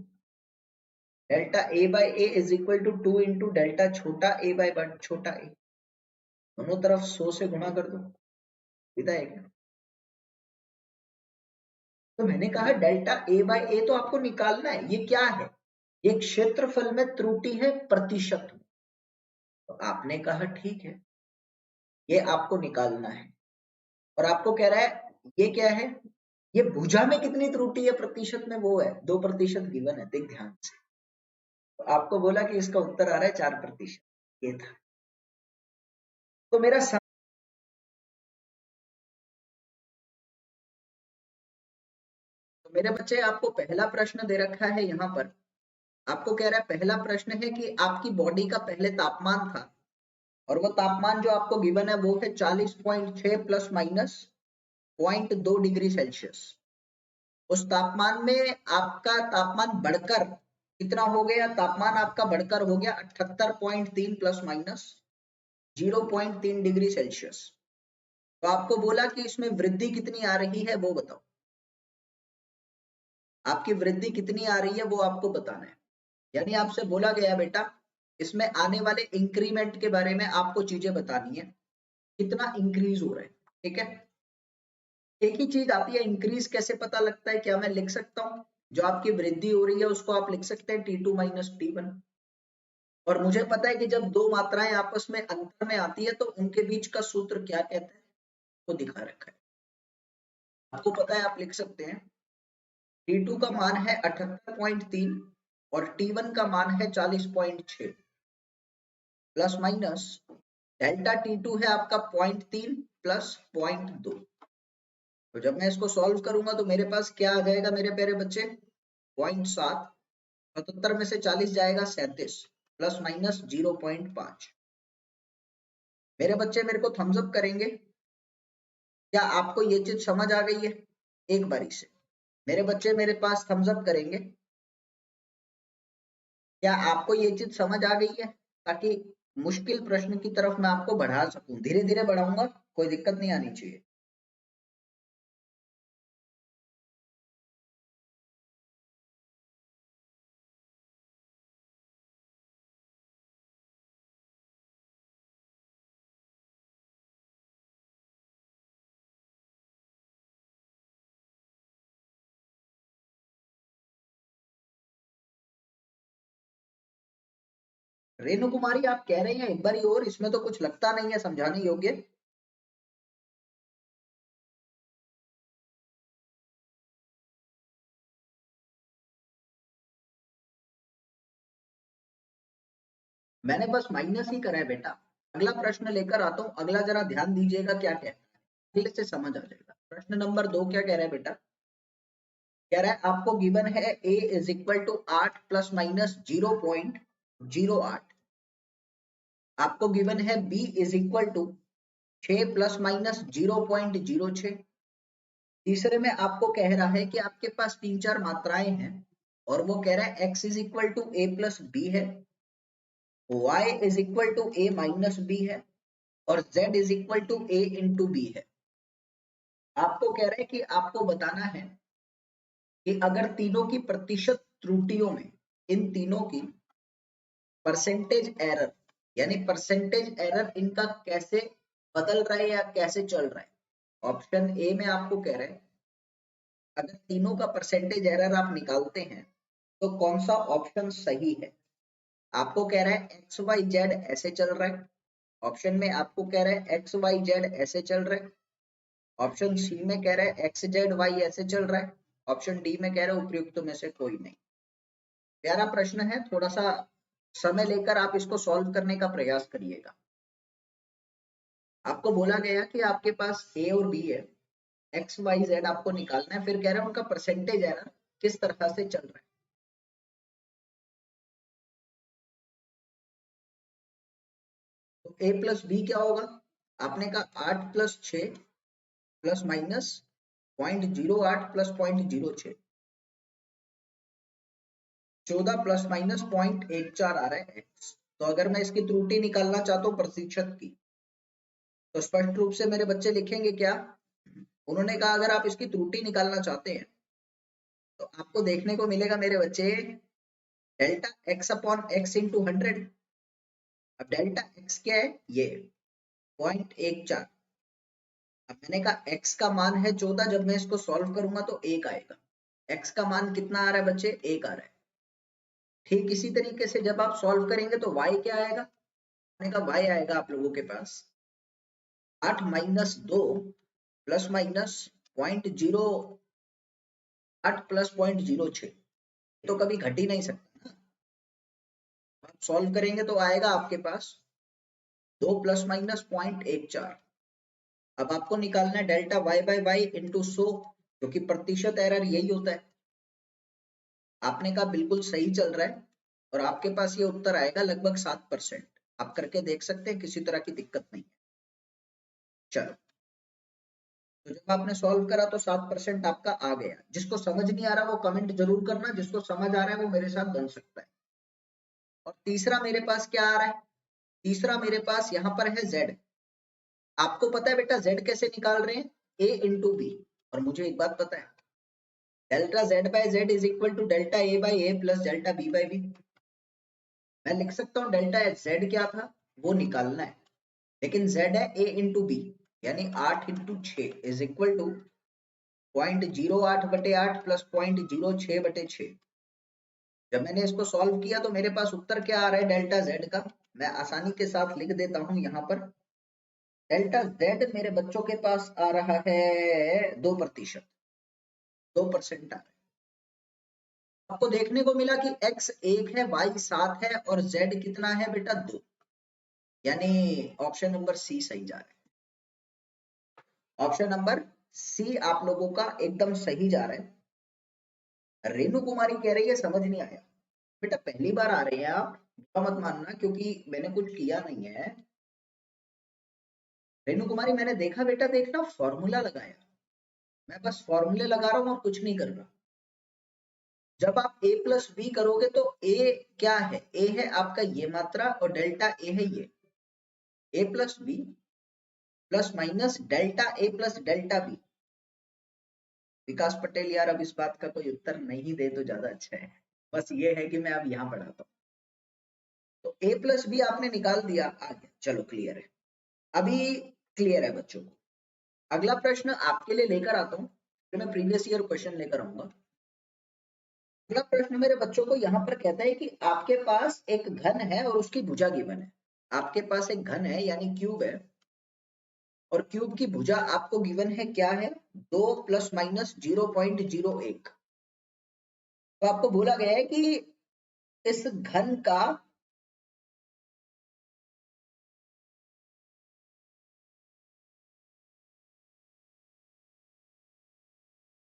delta a by A is equal to 2 into delta छोटा a बाय छोटा a, दोनों तरफ 100 से गुणा कर दो, सीधा है क्या। तो मैंने कहा डेल्टा a बाय ए तो आपको निकालना है, ये क्या है, ये क्षेत्रफल में त्रुटि है प्रतिशत में। तो आपने कहा ठीक है, ये आपको निकालना है। और आपको कह रहा है ये क्या है, ये भुजा में कितनी त्रुटि है प्रतिशत में, वो है 2% गिवन है, देख ध्यान से। तो आपको बोला कि इसका उत्तर आ रहा है 4%, ये था। तो तो मेरे बच्चे, आपको पहला प्रश्न दे रखा है यहाँ पर। आपको कह रहा है, पहला प्रश्न है कि आपकी बॉडी का पहले तापमान था, और वो तापमान जो आपको गिवन है वो है 40.6 प्लस माइनस 0.2 डिग्री सेल्सियस। उस तापमान में आपका तापमान बढ़कर कितना हो गया, तापमान आपका बढ़कर हो गया 78.3 प्लस माइनस 0.3 डिग्री सेल्सियस। तो आपको बोला कि इसमें वृद्धि कितनी आ रही है वो बताओ, आपकी वृद्धि कितनी आ रही है वो आपको बताना है। यानी आपसे बोला गया बेटा, इसमें आने वाले इंक्रीमेंट के बारे में आपको चीजें बतानी है, कितना इंक्रीज हो रहा है, ठीक है। एक ही चीज आती है, इंक्रीज कैसे पता लगता है, क्या मैं लिख सकता हूँ जो आपकी वृद्धि हो रही है उसको आप लिख सकते हैं T2 माइनस T1। और मुझे पता है कि जब दो मात्राएं आपस में अंतर में आती है तो उनके बीच का सूत्र क्या कहता है, वो दिखा रखा है, आपको पता है, आप लिख सकते हैं। T2 का मान है 78.3 और T1 का मान है 40.6 प्लस माइनस डेल्टा T2 है आपका 0.3 प्लस 0.2। तो जब मैं इसको सॉल्व करूंगा तो मेरे पास क्या आ जाएगा मेरे प्यारे बच्चे, 0.7, 77 में से 40 जाएगा 37 प्लस माइनस 0.5। मेरे बच्चे मेरे को थम्स अप करेंगे, क्या आपको ये चीज समझ आ गई है, एक बारी से मेरे बच्चे मेरे पास थम्स अप करेंगे, क्या आपको ये चीज समझ आ गई है, ताकि मुश्किल प्रश्न की तरफ मैं आपको बढ़ा सकूं, धीरे धीरे बढ़ाऊंगा, कोई दिक्कत नहीं आनी चाहिए। रेणु कुमारी, आप कह रहे हैं एक बारी और, इसमें तो कुछ लगता नहीं है समझाने योग्य। मैंने बस माइनस ही करा है बेटा। अगला प्रश्न लेकर आता हूं, अगला जरा ध्यान दीजिएगा क्या कहता है, अगले से समझ आ जाएगा। प्रश्न नंबर 2 क्या कह रहा है बेटा, कह रहा है आपको गिवन है a is equal to 8 plus minus 0.08, आपको गिवन है b is equal to 6 plus minus 0.06। तीसरे में आपको कह रहा है कि आपके पास 3-4 मात्राएं हैं और वो कह रहा है x is equal to a plus B है, y is equal to a minus B है और z is equal to a into B है। आपको कह रहे हैं कि आपको बताना है कि अगर तीनों की प्रतिशत त्रुटियों में इन तीनों की परसेंटेज एरर, यानी परसेंटेज एरर इनका कैसे बदल रहा है या कैसे चल रहा है। ऑप्शन ए में आपको कह रहे हैं अगर तीनों का परसेंटेज एरर आप निकालते हैं तो कौन सा ऑप्शन सही है। आपको कह रहा है एक्स वाई जेड ऐसे चल रहा है, ऑप्शन में आपको कह रहा है एक्स वाई जेड ऐसे चल रहा है, ऑप्शन सी में कह रहा है एक्स जेड वाई ऐसे चल रहा है, ऑप्शन डी में कह रहा है उपयुक्त में से कोई नहीं। प्यारा प्रश्न है, थोड़ा सा समय लेकर आप इसको सॉल्व करने का प्रयास करिएगा। आपको बोला गया कि आपके पास ए और बी है, एक्स वाई जेड आपको निकालना है, फिर कह रहे हैं उनका परसेंटेज एरर किस तरह से चल रहा है। तो ए प्लस बी क्या होगा, आपने कहा 8 plus 6 plus minus 0.08 plus 0.06, 14 plus minus 0.14 आ रहा है एक्स। तो अगर मैं इसकी त्रुटि निकालना चाहता हूँ प्रतिशत की, तो स्पष्ट रूप से मेरे बच्चे लिखेंगे क्या, उन्होंने कहा अगर आप इसकी त्रुटि निकालना चाहते हैं तो आपको देखने को मिलेगा मेरे बच्चे delta X upon x into 100। अब डेल्टा एक्स क्या है, ये 0.14। अब मैंने कहा x का मान है 14, जब मैं इसको सॉल्व करूंगा तो 1 आएगा। x का मान कितना आ रहा है बच्चे, 1 आ रहा है। ठीक इसी तरीके से जब आप सॉल्व करेंगे तो y क्या आएगा, मैंने कहा y आएगा आप लोगों के पास 8 माइनस 2 प्लस माइनस 0.08 प्लस 0.06, तो कभी घट ही नहीं सकता ना। आप सॉल्व करेंगे तो आएगा आपके पास 2 प्लस माइनस 0.14। अब आपको निकालना है delta y by Y into 100, क्योंकि प्रतिशत एरर यही होता है। आपने कहा बिल्कुल सही चल रहा है और आपके पास ये उत्तर आएगा लगभग 7%। आप करके देख सकते हैं, किसी तरह की दिक्कत नहीं है। चलो, तो जब आपने सॉल्व करा तो 7% आपका आ गया। जिसको समझ नहीं आ रहा वो कमेंट जरूर करना, जिसको समझ आ रहा है वो मेरे साथ बन सकता है। और तीसरा मेरे पास क्या आ रहा है, तीसरा मेरे पास यहाँ पर है z। आपको पता है बेटा z कैसे निकाल रहे हैं, a इंटू बी। और मुझे एक बात पता है, delta z by z is equal to delta a by a plus delta b by b। मैं लिख सकता हूँ डेल्टा z क्या था वो निकालना है, लेकिन z है a इंटू बी, यानी 8 into 6 is equal to 0.08/8 plus 0.06/6। जब मैंने इसको सॉल्व किया तो मेरे पास उत्तर क्या आ रहा है डेल्टा z का, मैं आसानी के साथ लिख देता हूं यहाँ पर। डेल्टा z मेरे बच्चों के पास आ रहा है 2%, 2% आ रहा है। आपको देखने को मिला कि x 1 है, y 7 है और z कितना है बेटा 2, यानी ऑप्शन नंबर सी सही जा रहा है। ऑप्शन नंबर सी आप लोगों का एकदम सही जा रहा है। रेणु कुमारी कह रही है समझ नहीं आया। बेटा पहली बार आ रहे हैं आप, बुरा मत मानना क्योंकि मैंने कुछ किया नहीं है। रेणु कुमारी मैंने देखा बेटा, देखना फॉर्मूला लगाया, मैं बस फॉर्मूले लगा रहा हूँ और कुछ नहीं कर रहा। जब आप a प्लस बी करोगे तो a क्या है, a है आपका ये मात्रा और डेल्टा a है ये, a plus B plus minus delta a plus delta b। Vikas Patel यार अब इस बात का कोई उत्तर नहीं दे तो ज्यादा अच्छा है, बस ये है कि मैं अब यहाँ पढ़ाता हूँ। तो a प्लस बी आपने निकाल दिया, आ गया, चलो क्लियर है, अभी क्लियर है बच्चों को। अगला प्रश्न आपके लिए लेकर आता हूँ, फिर मैं प्रीवियस ईयर क्वेश्चन लेकर आऊंगा। अगला प्रश्न मेरे बच्चों को यहाँ पर कहता है कि आपके पास एक घन है और उसकी भुजा गिवन है। आपके पास एक घन है यानी क्यूब है और क्यूब की भुजा आपको गिवन है क्या है, 2 प्लस माइनस 0.01। तो आपको बोला गया है कि इस घन का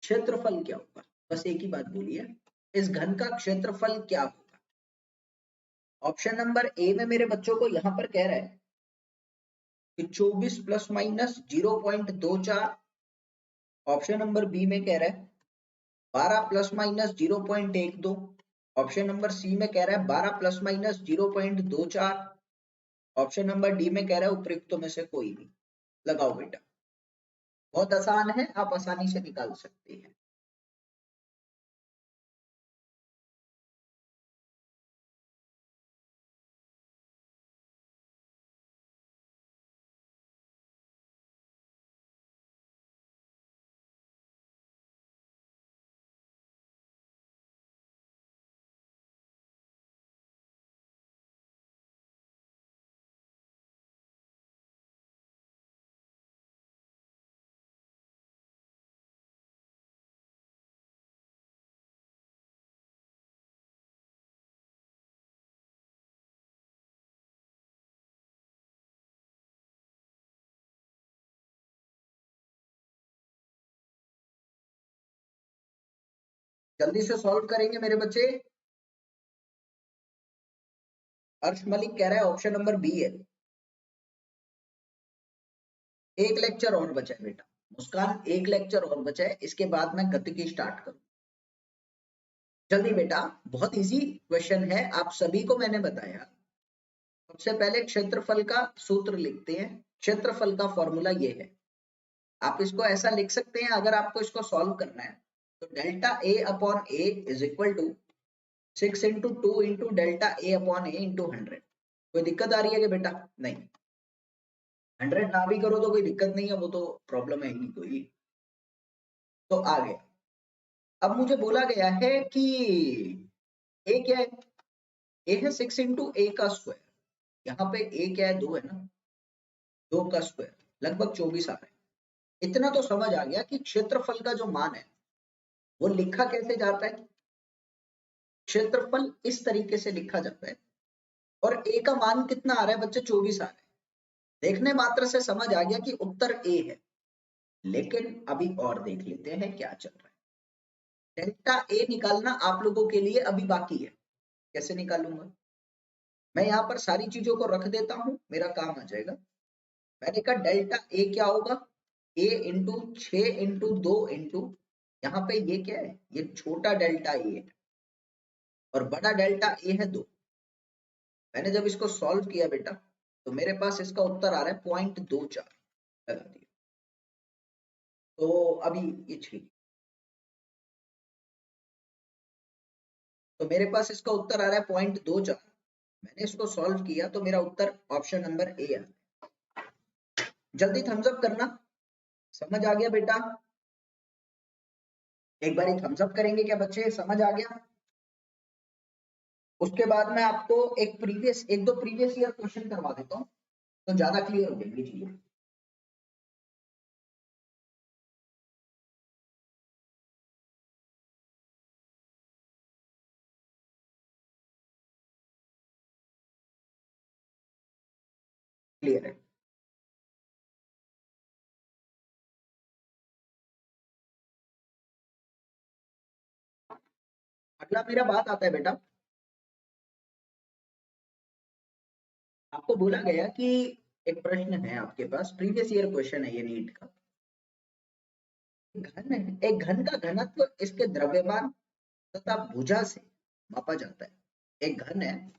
क्षेत्रफल क्या होगा। बस एक ही बात बोलिए, इस घन का क्षेत्रफल क्या होगा। ऑप्शन नंबर ए में मेरे बच्चों को यहाँ पर कह रहा है कि 24 plus minus 0.24। Option number B में कह रहा है 12 plus minus 0.12। Option number C में कह रहा है 12 plus minus 0.24। Option number D में कह रहा है उपयुक्तों में से कोई नहीं। लगाओ बेटा, बहुत आसान है, आप आसानी से निकाल सकते हैं। जल्दी से सॉल्व करेंगे मेरे बच्चे। अर्श मलिक कह रहा है ऑप्शन नंबर बी है। एक लेक्चर और बचा है बेटा, मुस्कान एक लेक्चर और बचा है, इसके बाद मैं गति की स्टार्ट करूं। जल्दी बेटा, बहुत इजी क्वेश्चन है, आप सभी को मैंने बताया। सबसे पहले क्षेत्रफल का सूत्र लिखते हैं। क्षेत्रफल का फॉर्मूला ये है, आप इसको ऐसा लिख सकते हैं अगर आपको इसको सॉल्व करना है तो delta A upon A is equal to 6 into 2 into delta A upon A into 100। कोई दिक्कत आ रही है कि बेटा? नहीं, 100 ना भी करो तो कोई दिक्कत नहीं है, वो तो प्रॉब्लम है ही नहीं कोई। तो आ गया। अब मुझे बोला गया है कि ए क्या है? ए है 6 इंटू ए का स्क्वायर। यहाँ पे ए क्या है? 2 है ना, 2 का स्क्वायर लगभग 24 आ रहा है। इतना तो समझ आ गया कि क्षेत्रफल का जो मान है वो लिखा कैसे जाता है। क्षेत्रफल इस तरीके से लिखा जाता है, और ए का मान कितना आ रहा है बच्चे? 24 आ रहा है। देखने मात्र से समझ आ गया कि उत्तर ए है, लेकिन अभी और देख लेते हैं क्या चल रहा है। डेल्टा ए निकालना आप लोगों के लिए अभी बाकी है। कैसे निकालूंगा? मैं यहाँ पर सारी चीजों को रख देता हूँ, मेरा काम आ जाएगा। मैंने कहा डेल्टा ए क्या होगा? ए इंटू 6 इंटू 2 इंटू, यहाँ पे ये क्या है? ये छोटा डेल्टा ए है और बड़ा डेल्टा ए है 2। मैंने जब इसको सॉल्व किया बेटा तो मेरे पास इसका उत्तर आ रहा है 0.24। लगा दिया। तो अभी ये ठीक, तो मेरे पास इसका उत्तर आ रहा है 0.24। मैंने इसको सॉल्व किया तो मेरा उत्तर ऑप्शन नंबर ए है। जल्दी थम्स अप करना। समझ आ गया बेटा? एक बार थम्स अप करेंगे क्या बच्चे? समझ आ गया? उसके बाद मैं आपको एक दो प्रीवियस ईयर क्वेश्चन करवा देता हूँ तो ज्यादा क्लियर हो जाएंगी चीजें। क्लियर है? अगला मेरा बात आता है बेटा, आपको बोला गया कि एक प्रश्न है आपके पास, प्रीवियस ईयर क्वेश्चन है ये नीट का। घन है, एक घन का घनत्व इसके द्रव्यमान तथा भुजा से मापा जाता है। एक घन है,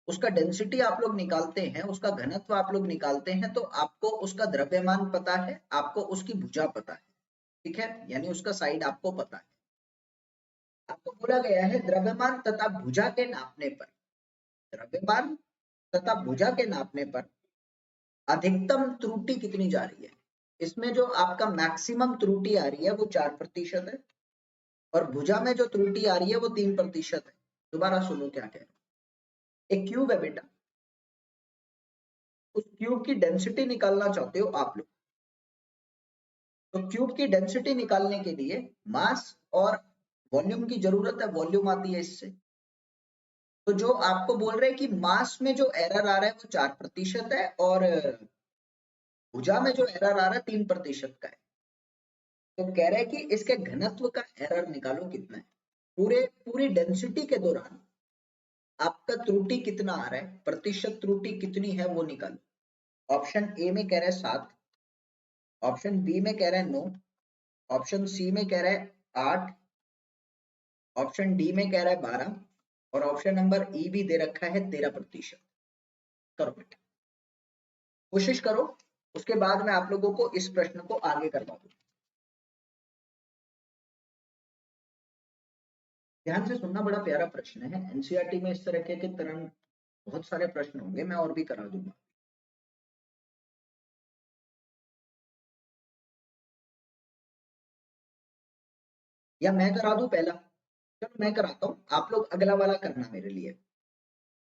उसका डेंसिटी आप लोग निकालते हैं, उसका घनत्व आप लोग निकालते हैं, तो आपको उसका द्रव्यमान पता है, आपको उसकी भुजा पता है। ठीक है, यानी उसका साइड आपको पता है। आपको बोला गया है द्रव्यमान तथा भुजा के नापने पर, द्रव्यमान तथा भुजा के नापने पर अधिकतम त्रुटि कितनी जा रही है। इसमें जो आपका मैक्सिमम त्रुटि आ रही है वो 4% है, और भुजा में जो त्रुटि आ रही है वो 3% है। दोबारा सुनो क्या कह रहा हूं। एक क्यूब है बेटा, उस क्यूब की डेंसिटी निकालना चाहते हो आप लोग, तो क्यूब की डेंसिटी निकालने के लिए मास और वॉल्यूम की जरूरत है, वॉल्यूम आती है इससे। तो जो आपको बोल रहे हैं कि मास में जो एरर आ रहा है वो 4% है, और भुजा में जो एरर आ रहा है 3% का है। तो कह रहे हैं कि इसके घनत्व का एरर निकालो कितना है। पूरी डेंसिटी के दौरान आपका त्रुटि कितना आ रहा है, प्रतिशत त्रुटि कितनी है वो निकालो। ऑप्शन ए में कह रहा है 7, ऑप्शन बी में कह रहा है 9, ऑप्शन सी में कह रहा है 8, ऑप्शन डी में कह रहा है 12, और ऑप्शन नंबर ई भी दे रखा है 13%। करो बेटा, कोशिश करो, उसके बाद मैं आप लोगों को इस प्रश्न को आगे करवा दूं। ध्यान से सुनना, बड़ा प्यारा प्रश्न है। एनसीईआरटी में इस तरह के तरह बहुत सारे प्रश्न होंगे, मैं और भी करा दूंगा। या मैं करा दूं पहला? चलो मैं कराता हूं, आप लोग अगला वाला करना मेरे लिए।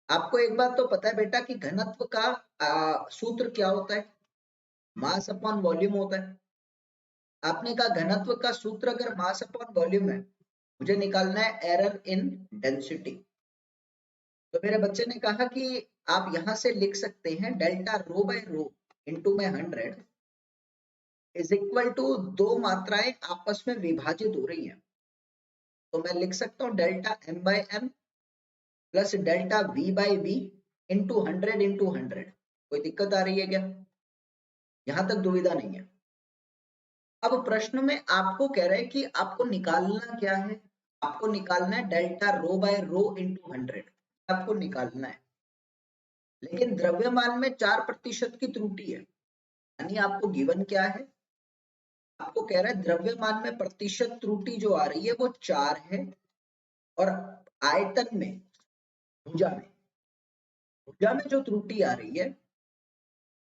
आपको एक बात तो पता है बेटा कि घनत्व का सूत्र क्या होता है? मास अपॉन वॉल्यूम होता है। आपने कहा घनत्व का सूत्र अगर मास अपॉन वॉल्यूम है, मुझे निकालना है एरर इन डेंसिटी। तो मेरे बच्चे ने कहा कि आप यहां से लिख सकते हैं delta rho by rho into में 100 इज इक्वल टू दो मात्राएं आपस में विभाजित हो रही हैं। तो मैं लिख सकता हूँ delta M by M plus delta V by V into 100 कोई दिक्कत आ रही है क्या? यहां तक दुविधा नहीं है। अब प्रश्न में आपको कह रहे हैं कि आपको निकालना क्या है? आपको निकालना है delta rho by rho into 100, आपको निकालना है। लेकिन द्रव्यमान में 4% की त्रुटि है, यानी आपको गिवन क्या है? आपको कह रहा है द्रव्यमान में प्रतिशत त्रुटि जो आ रही है वो 4 है, और आयतन में, भुजा में जो त्रुटि आ रही है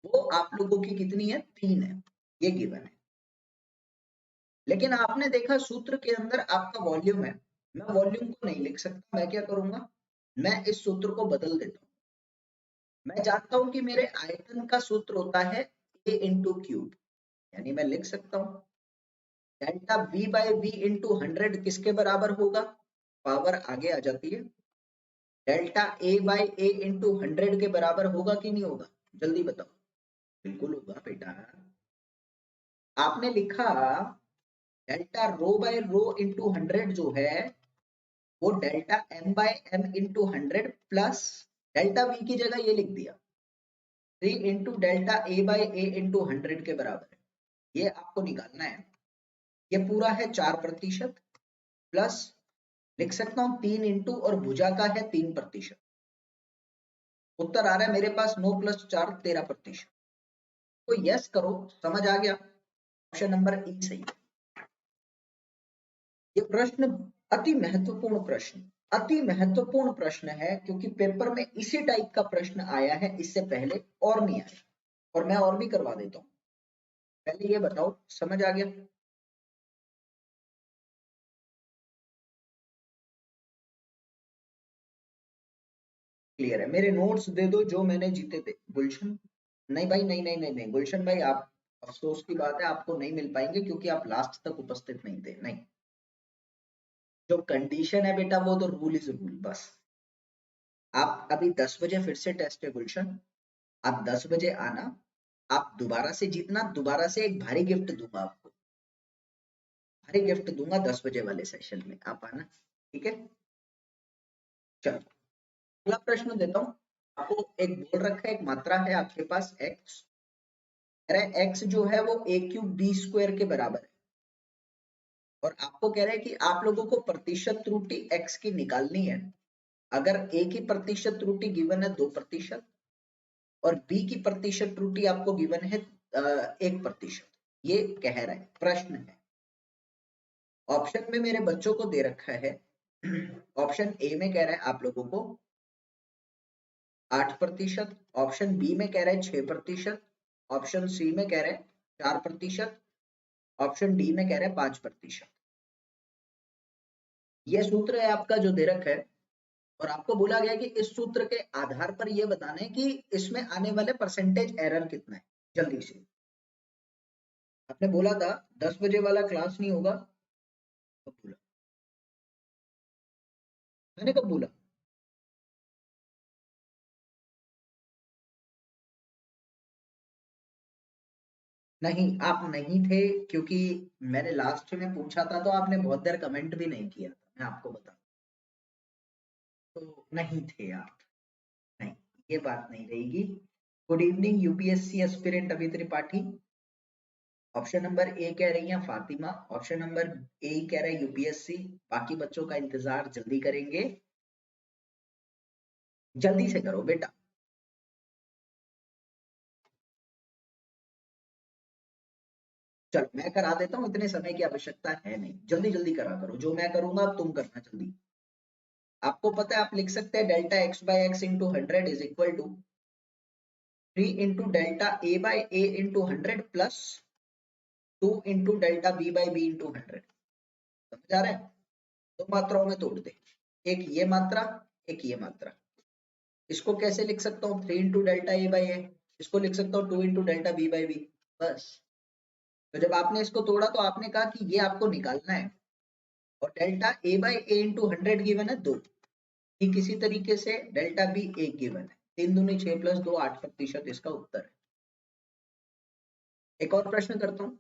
वो आप लोगों की कितनी है? 3 है, ये गिवन है। लेकिन आपने देखा सूत्र के अंदर आपका वॉल्यूम है, मैं वॉल्यूम को नहीं लिख सकता। मैं क्या करूंगा? मैं इस सूत्र को बदल देता हूँ। मैं जानता हूं कि मेरे आयतन का सूत्र होता है a इंटू क्यूब, यानी मैं लिख सकता हूँ delta v by V into 100 किसके बराबर होगा? पावर आगे आ जाती है, delta a by A into 100 के बराबर होगा कि नहीं होगा? जल्दी बताओ। बिल्कुल होगा बेटा। आपने लिखा delta rho by rho into 100 जो है वो delta m by M into 100 plus delta v की जगह ये लिख दिया 3 into delta a by A into 100 के बराबर है। ये आपको निकालना है। ये पूरा है 4% प्लस लिख सकता हूँ 3 इंटू, और भुजा का है 3%। उत्तर आ रहा है मेरे पास 9 प्लस 4 13%। तो यस करो, समझ आ गया? ऑप्शन नंबर ई सही है। ये प्रश्न अति महत्वपूर्ण प्रश्न, अति महत्वपूर्ण प्रश्न है, क्योंकि पेपर में इसी टाइप का प्रश्न आया है, इससे पहले और नहीं आया। और मैं और भी करवा देता हूँ। पहले ये बताओ, समझ आ गया? क्लियर है? मेरे नोट्स दे दो जो मैंने जीते थे। गुलशन? नहीं भाई, नहीं नहीं नहीं नहीं, गुलशन भाई आप, अफसोस की बात है, आपको नहीं मिल पाएंगे क्योंकि आप लास्ट तक उपस्थित नहीं थे। नहीं, जो कंडीशन है बेटा वो तो रूल इज रूल बस। आप अभी 10 बजे फिर से टेस्ट है गुलशन, आप 10 बजे आना, आप दोबारा से जीतना, दोबारा से एक भारी गिफ्ट दूंगा आपको, भारी गिफ्ट दूंगा 10 बजे वाले सेशन में, आप आना, ठीक है? चलो अगला प्रश्न देता हूँ आपको। एक बोल रखा है, एक मात्रा है आपके पास x, x जो है वो a क्यूब b स्क्वायर के बराबर है, और आपको कह रहे हैं कि आप लोगों को प्रतिशत त्रुटि x की निकालनी है। अगर a की प्रतिशत त्रुटि गिवन है 2% और b की प्रतिशत त्रुटि आपको गिवन है 1%, ये कह रहा है, प्रश्न है। ऑप्शन में मेरे बच्चों को दे रखा है, ऑप्शन ए में कह रहा है आप लोगों को 8%, ऑप्शन बी में कह रहा है 6%, ऑप्शन सी में कह रहा है 4%, ऑप्शन डी में कह रहा है 5%। यह सूत्र है आपका जो दे रखा है, और आपको बोला गया कि इस सूत्र के आधार पर यह बताना है कि इसमें आने वाले परसेंटेज एरर कितना है। जल्दी से, आपने बोला था 10 बजे वाला क्लास नहीं होगा, कब बोला? मैंने कब बोला? नहीं, आप नहीं थे, क्योंकि मैंने लास्ट में पूछा था तो आपने बहुत देर कमेंट भी नहीं किया था, मैं आपको बता, तो नहीं थे आप। नहीं, ये बात नहीं रहेगी। गुड इवनिंग यूपीएससी एस्पिरेंट अभी त्रिपाठी। ऑप्शन नंबर ए कह रही हैं फातिमा, ऑप्शन नंबर ए कह रहा है यूपीएससी। बाकी बच्चों का इंतजार जल्दी करेंगे, जल्दी से करो बेटा। चलो मैं करा देता हूँ, इतने समय की आवश्यकता है नहीं, जल्दी जल्दी करा करो, जो मैं करूंगा अब तुम करना जल्दी। आपको पता है आप लिख सकते हैं delta X by X into 100 is equal to 3 into delta A by A into 100 plus 2 into delta B by B into 100। समझ आ रहा है? दो मात्राओं में तोड़ दे, एक ये मात्रा, एक ये मात्रा। इसको कैसे लिख सकता हूँ? 3 into delta A by A. इसको लिख सकता हूँ 2 into delta B by B. बस। तो जब आपने इसको तोड़ा तो आपने कहा कि ये आपको निकालना है, और delta A by A into 100 given है 2। ठीक इसी तरीके से डेल्टा बी 1 गिवन है, 3 दूनी 6 प्लस 2 8% इसका उत्तर है। एक और प्रश्न करता हूँ।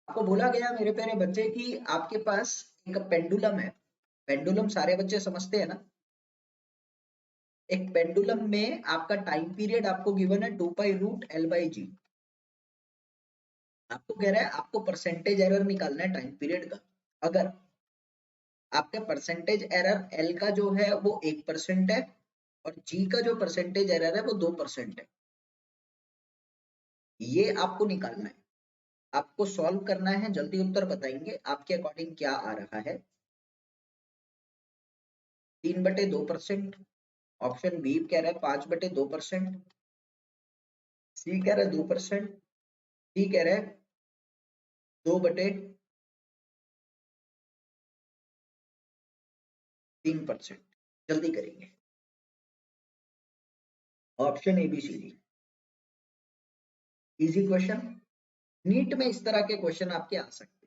आपको बोला गया मेरे प्यारे बच्चे कि आपके पास एक पेंडुलम है। पेंडुलम सारे बच्चे समझते हैं ना? एक पेंडुलम में आपका टाइम पीरियड आपको गिवन है 2 पाई रूट एल बाई जी। आपको कह रहा है आपको परसेंटेज एरर निकालना है टाइम पीरियड का। अगर आपके परसेंटेज एरर एल का जो है वो 1% है और जी का जो परसेंटेज एरर है वो 2% है, ये आपको निकालना है। आपको सॉल्व करना है, जल्दी उत्तर बताएंगे आपके अकॉर्डिंग क्या आ रहा है। 3/2%। ऑप्शन बी कह रहा है 5/2%। सी कह रहा है 2%। डी कह रहा है 2/3%। जल्दी करेंगे। Option A B C D. Easy question. NEET में इस तरह के क्वेश्चन आपके आ सकते हैं।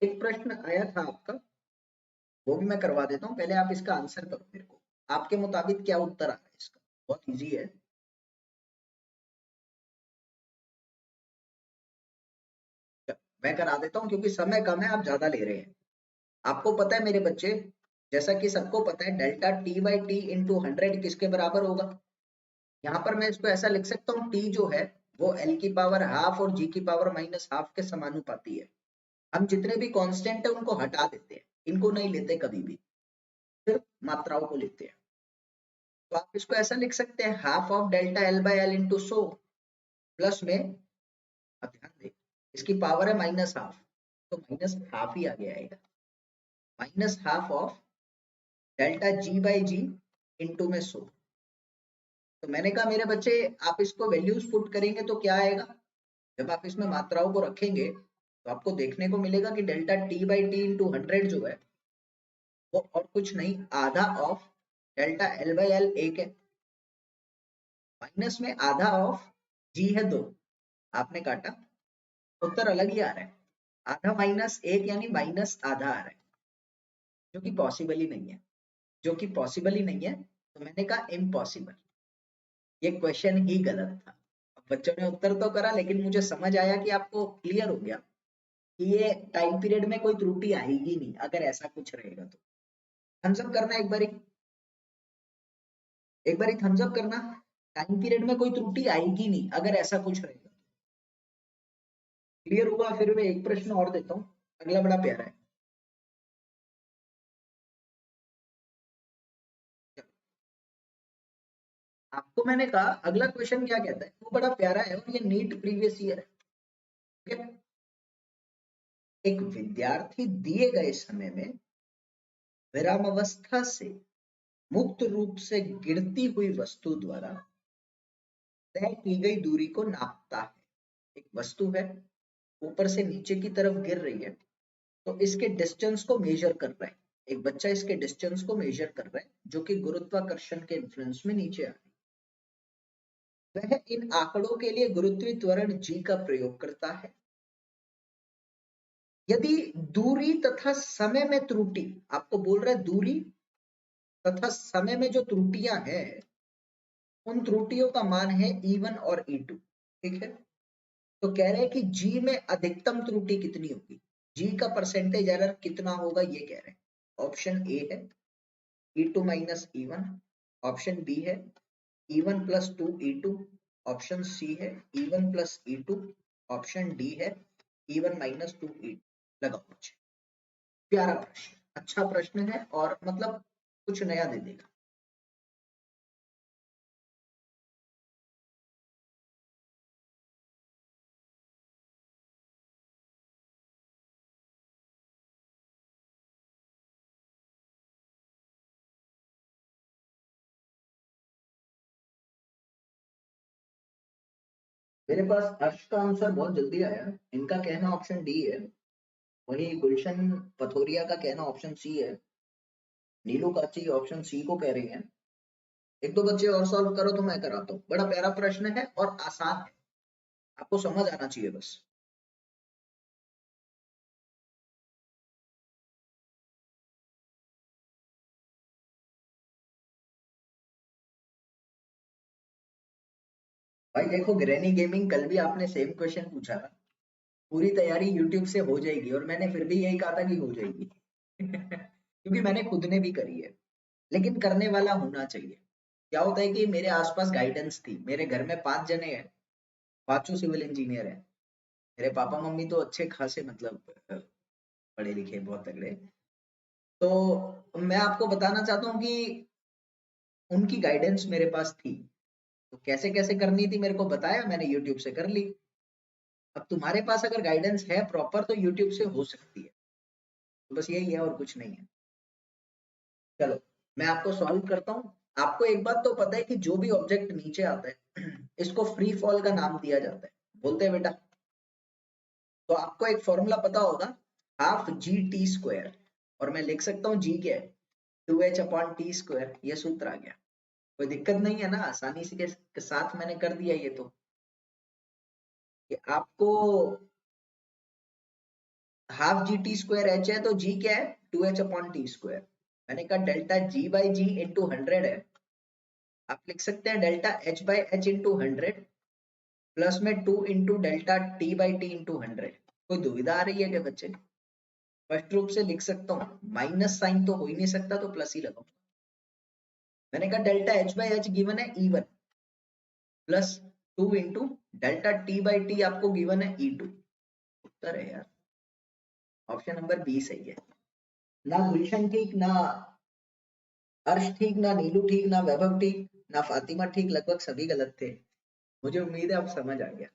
एक प्रश्न आया था आपका, वो भी मैं करवा देता हूँ, पहले आप इसका आंसर करो मेरे को। आपके मुताबिक क्या उत्तर आ रहा है इसका? बहुत इजी है। मैं करा देता हूँ क्योंकि समय कम है, आप ज्यादा ले रहे हैं। आपको पता है मेरे बच्चे, जैसा कि सबको पता है delta T by T into 100 किसके बराबर होगा? यहाँ पर मैं इसको ऐसा लिख सकता हूँ, टी जो है वो एल की पावर हाफ और जी की पावर माइनस हाफ के समानुपाती है। हम जितने भी कांस्टेंट है उनको हटा देते हैं, इनको नहीं लेते कभी भी, सिर्फ मात्राओं को लेते हैं। तो आप इसको ऐसा लिख सकते हैं, half of delta L by L into 100 plus में, अब ध्यान दें इसकी पावर है माइनस हाफ, तो माइनस हाफ ही आगे आएगा। Minus half of delta G by G into में 100। तो मैंने कहा मेरे बच्चे आप इसको वैल्यूज पुट करेंगे तो क्या आएगा? जब आप इसमें मात्राओं को रखेंगे तो आपको देखने को मिलेगा कि delta T by T into 100 जो है वो और कुछ नहीं, आधा of delta L by L 1 है, माइनस में आधा ऑफ जी है 2। आपने काटा, उत्तर अलग ही आ रहा है। आधा माइनस 1 यानी माइनस आधा आ रहा है, जो कि पॉसिबल ही नहीं है। जो कि पॉसिबल ही नहीं है, तो मैंने कहा इम्पॉसिबल। ये क्वेश्चन ही गलत था। अब बच्चों ने उत्तर तो करा, लेकिन मुझे समझ आया कि आपको क्लियर हो गया कि ये टाइम पीरियड में कोई त्रुटि आएगी नहीं अगर ऐसा कुछ रहेगा तो। थम्स अप करना एक बारी, एक बारी थम्स अप करना। टाइम पीरियड में कोई त्रुटि आएगी नहीं अगर ऐसा कुछ रहेगा। क्लियर हुआ? फिर मैं एक प्रश्न और देता हूँ, अगला बड़ा प्यारा है। आपको मैंने कहा अगला क्वेश्चन क्या कहता है, वो बड़ा प्यारा है और ये नीट प्रीवियस ईयर है। ठीक है? एक विद्यार्थी दिए गए समय में विरामावस्था से मुक्त रूप से गिरती हुई वस्तु द्वारा तय की गई दूरी को नापता है। एक वस्तु है, ऊपर से नीचे की तरफ गिर रही है, तो इसके डिस्टेंस को मेजर कर रहा है। एक बच्चा इसके डिस्टेंस को मेजर कर रहा है, जो कि गुरुत्वाकर्षण के इन्फ्लुएंस में नीचे आ रही है। वह इन आंकड़ों के लिए गुरुत्वीय त्वरण जी का प्रयोग करता है। यदि दूरी तथा समय में त्रुटि, आपको बोल रहा है दूरी तथा समय में जो त्रुटियां हैं उन त्रुटियों का मान है E1 और E2, ठीक है। तो कह रहे हैं कि G में अधिकतम त्रुटि कितनी होगी, G का परसेंटेज एरर कितना होगा ये कह रहे हैं। ऑप्शन ए है E2 minus E1, option B है E1 plus 2E2, option C है E1 plus E2, option D है E1 माइनस 2E2। लगाओ कुछ। प्यारा प्रश्न, अच्छा प्रश्न है और मतलब कुछ नया दे देगा। मेरे पास अर्श का आंसर बहुत जल्दी आया, इनका कहना ऑप्शन डी है, वही गुलशन पथोरिया का कहना ऑप्शन सी है, नीलू काची ऑप्शन सी को कह रही है। एक दो बच्चे और सॉल्व करो तो मैं कराता हूँ, बड़ा प्यारा प्रश्न है और आसान है, आपको समझ आना चाहिए बस। भाई देखो, ग्रैनी गेमिंग कल भी आपने सेम क्वेश्चन पूछा था, पूरी तैयारी यूट्यूब से हो जाएगी और मैंने फिर भी यही कहा था कि हो जाएगी क्योंकि मैंने खुद ने भी करी है, लेकिन करने वाला होना चाहिए। क्या होता है कि मेरे आसपास गाइडेंस थी, मेरे घर में 5 जने हैं, पांचों सिविल इंजीनियर हैं, मेरे पापा मम्मी तो अच्छे खासे मतलब पढ़े लिखे बहुत तगड़े। तो मैं आपको बताना चाहता हूँ कि उनकी गाइडेंस मेरे पास थी, तो कैसे कैसे करनी थी मेरे को बताया, मैंने यूट्यूब से कर ली। अब तुम्हारे पास अगर गाइडेंस है प्रॉपर तो यूट्यूब से हो सकती है, तो बस यही है और कुछ नहीं है। चलो मैं आपको सॉल्व करता हूँ। आपको एक बात तो पता है कि जो भी ऑब्जेक्ट नीचे आता है इसको फ्री फॉल का नाम दिया जाता है, बोलते हैं बेटा। तो आपको एक फॉर्मूला पता होगा, हाफ जी टी स्क्वायर, और मैं लिख सकता हूँ जी क्या है, 2h अपॉन टी स्क्वायर, ये सूत्र आ गया। कोई दिक्कत नहीं है ना, आसानी से के साथ मैंने कर दिया ये तो। कि आपको half G T square H है तो जी क्या है, 2h अपॉन टी स्क्वायर। मैंने कहा delta G by G into 100 है, आप लिख सकते हैं delta H by H into 100 plus में 2 into delta T by T into 100। कोई दुविधा आ रही है क्या बच्चे? स्पष्ट रूप से लिख सकता हूँ, माइनस साइन तो हो ही नहीं सकता तो प्लस ही लगाऊंगा। मैंने कहा delta H by H given है E1 plus 2 into delta T by T आपको गिवन है E2। उत्तर है यार ऑप्शन नंबर बी सही है। ना गुलशन ठीक, ना अर्श ठीक, ना नीलू ठीक, ना वैभव ठीक, ना फातिमा ठीक, लगभग सभी गलत थे। मुझे उम्मीद है आप समझ आ गया।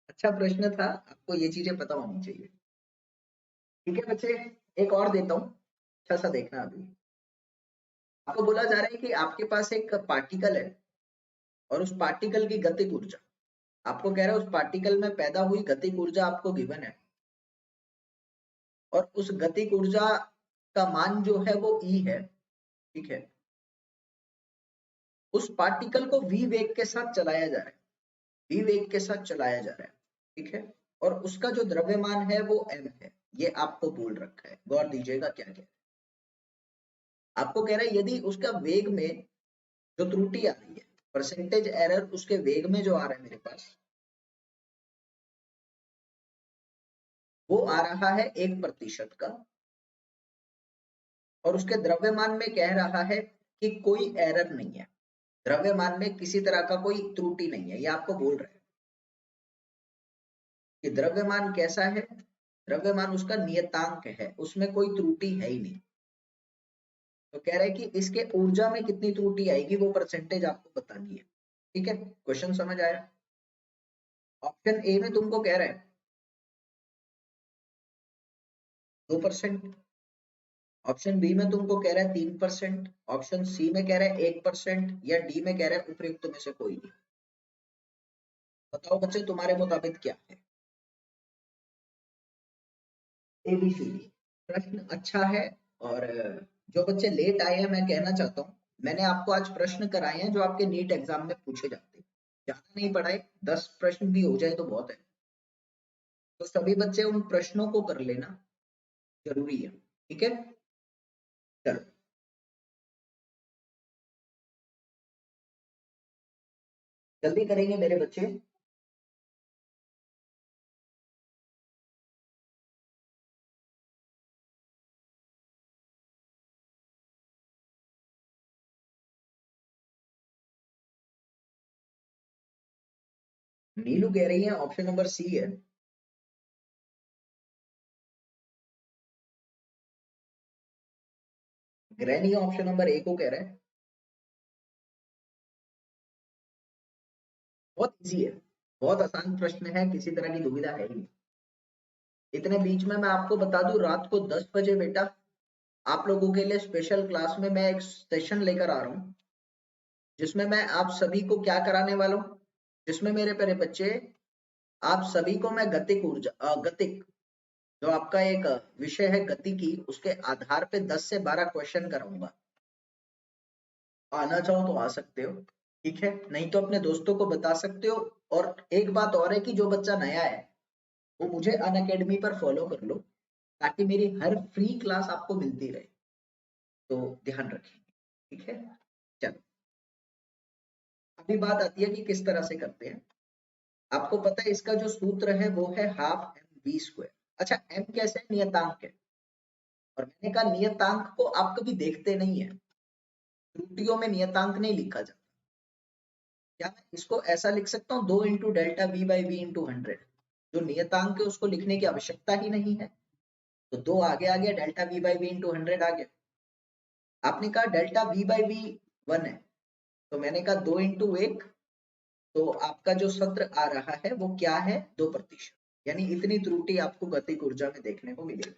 अच्छा प्रश्न था, आपको ये चीजें पता होनी चाहिए। ठीक है बच्चे, एक और देता हूँ, अच्छा सा देखना अभी। आपको बोला जा रहा है कि आपके पास एक पार्टिकल है और उस पार्टिकल की गतिज ऊर्जा, आपको कह रहा है उस पार्टिकल में पैदा हुई गतिज ऊर्जा आपको गिवन है, और उस गतिज ऊर्जा का मान जो है वो E है, ठीक है। उस पार्टिकल को v वेग के साथ चलाया जा रहा है, v वेग के साथ चलाया जा रहा है, ठीक है। और उसका जो द्रव्यमान है वो m है, ये आपको बोल रखा है, गौर दीजिएगा क्या क्या। आपको कह रहा है यदि उसका वेग में जो त्रुटि आ रही है, परसेंटेज एरर उसके वेग में जो आ रहा है मेरे पास, वो आ रहा है 1% का, और उसके द्रव्यमान में कह रहा है कि कोई एरर नहीं है, द्रव्यमान में किसी तरह का कोई त्रुटि नहीं है, ये आपको बोल रहा है कि द्रव्यमान कैसा है, द्रव्यमान उसका नियतांक है, उसमें कोई त्रुटि है ही नहीं। तो कह रहा है कि इसके ऊर्जा में कितनी त्रुटि आएगी वो परसेंटेज आपको बतानी है, ठीक है। क्वेश्चन समझ आया? ऑप्शन ए में तुमको कह रहा है 2%, ऑप्शन बी में तुमको कह रहा है 3%, ऑप्शन सी में कह रहा है 1%, या डी में कह रहा है उपयुक्त में से कोई नहीं। बताओ बच्चे तुम्हारे मुताबिक क्या है? ABCD प्रश्न अच्छा है। और जो बच्चे लेट आए हैं मैं कहना चाहता हूँ, मैंने आपको आज प्रश्न कराए हैं जो आपके नीट एग्जाम में पूछे जाते हैं, ज्यादा नहीं पढ़ाए, 10 प्रश्न भी हो जाए तो बहुत है। तो सभी बच्चे उन प्रश्नों को कर लेना, जरूरी है, ठीक है। चलो। जल्दी करेंगे मेरे बच्चे। नीलू कह रही है ऑप्शन नंबर सी है। ग्रैनी ऑप्शन नंबर ए को कह रहा है। बहुत इजी है, बहुत आसान प्रश्न है, किसी तरह की दुविधा है ही नहीं। इतने बीच में मैं आपको बता दूं, रात को 10 बजे बेटा आप लोगों के लिए स्पेशल क्लास में मैं एक सेशन लेकर आ रहा हूँ, जिसमें मैं आप सभी को क्या कराने वाला हूँ, जिसमें मेरे प्यारे बच्चे आप सभी को मैं गतिक ऊर्जा गतिक जो आपका एक विषय है गति की, उसके आधार पे 10 से 12 क्वेश्चन कराऊंगा। आना चाहो तो आ सकते हो, ठीक है, नहीं तो अपने दोस्तों को बता सकते हो। और एक बात और है कि जो बच्चा नया है वो मुझे अनअकैडमी पर फॉलो कर लो, ताकि मेरी हर फ्री क्लास आपको मिलती रहे, तो ध्यान रखें, ठीक है। चलो, अभी बात आती है कि किस तरह से करते हैं। आपको पता है इसका जो सूत्र है वो है हाफ एम वी स्क्वायर। अच्छा, एम कैसे है? नियतांक है। और मैंने कहा नियतांक को आप कभी देखते नहीं है, त्रुटियों में नियतांक नहीं लिखा जाता। क्या मैं इसको ऐसा लिख सकता हूँ, 2 × डेल्टा वी/वी × 100? जो नियतांक है उसको लिखने की आवश्यकता ही नहीं है, तो 2 आगे आ गया, डेल्टा वी/वी × 100 आ गया। आपने कहा डेल्टा वी/वी 1 है, तो मैंने कहा 2 × 1, तो आपका जो सत्र आ रहा है वो क्या है, 2%। यानी इतनी त्रुटि आपको गतिक ऊर्जा में देखने को मिलेगी।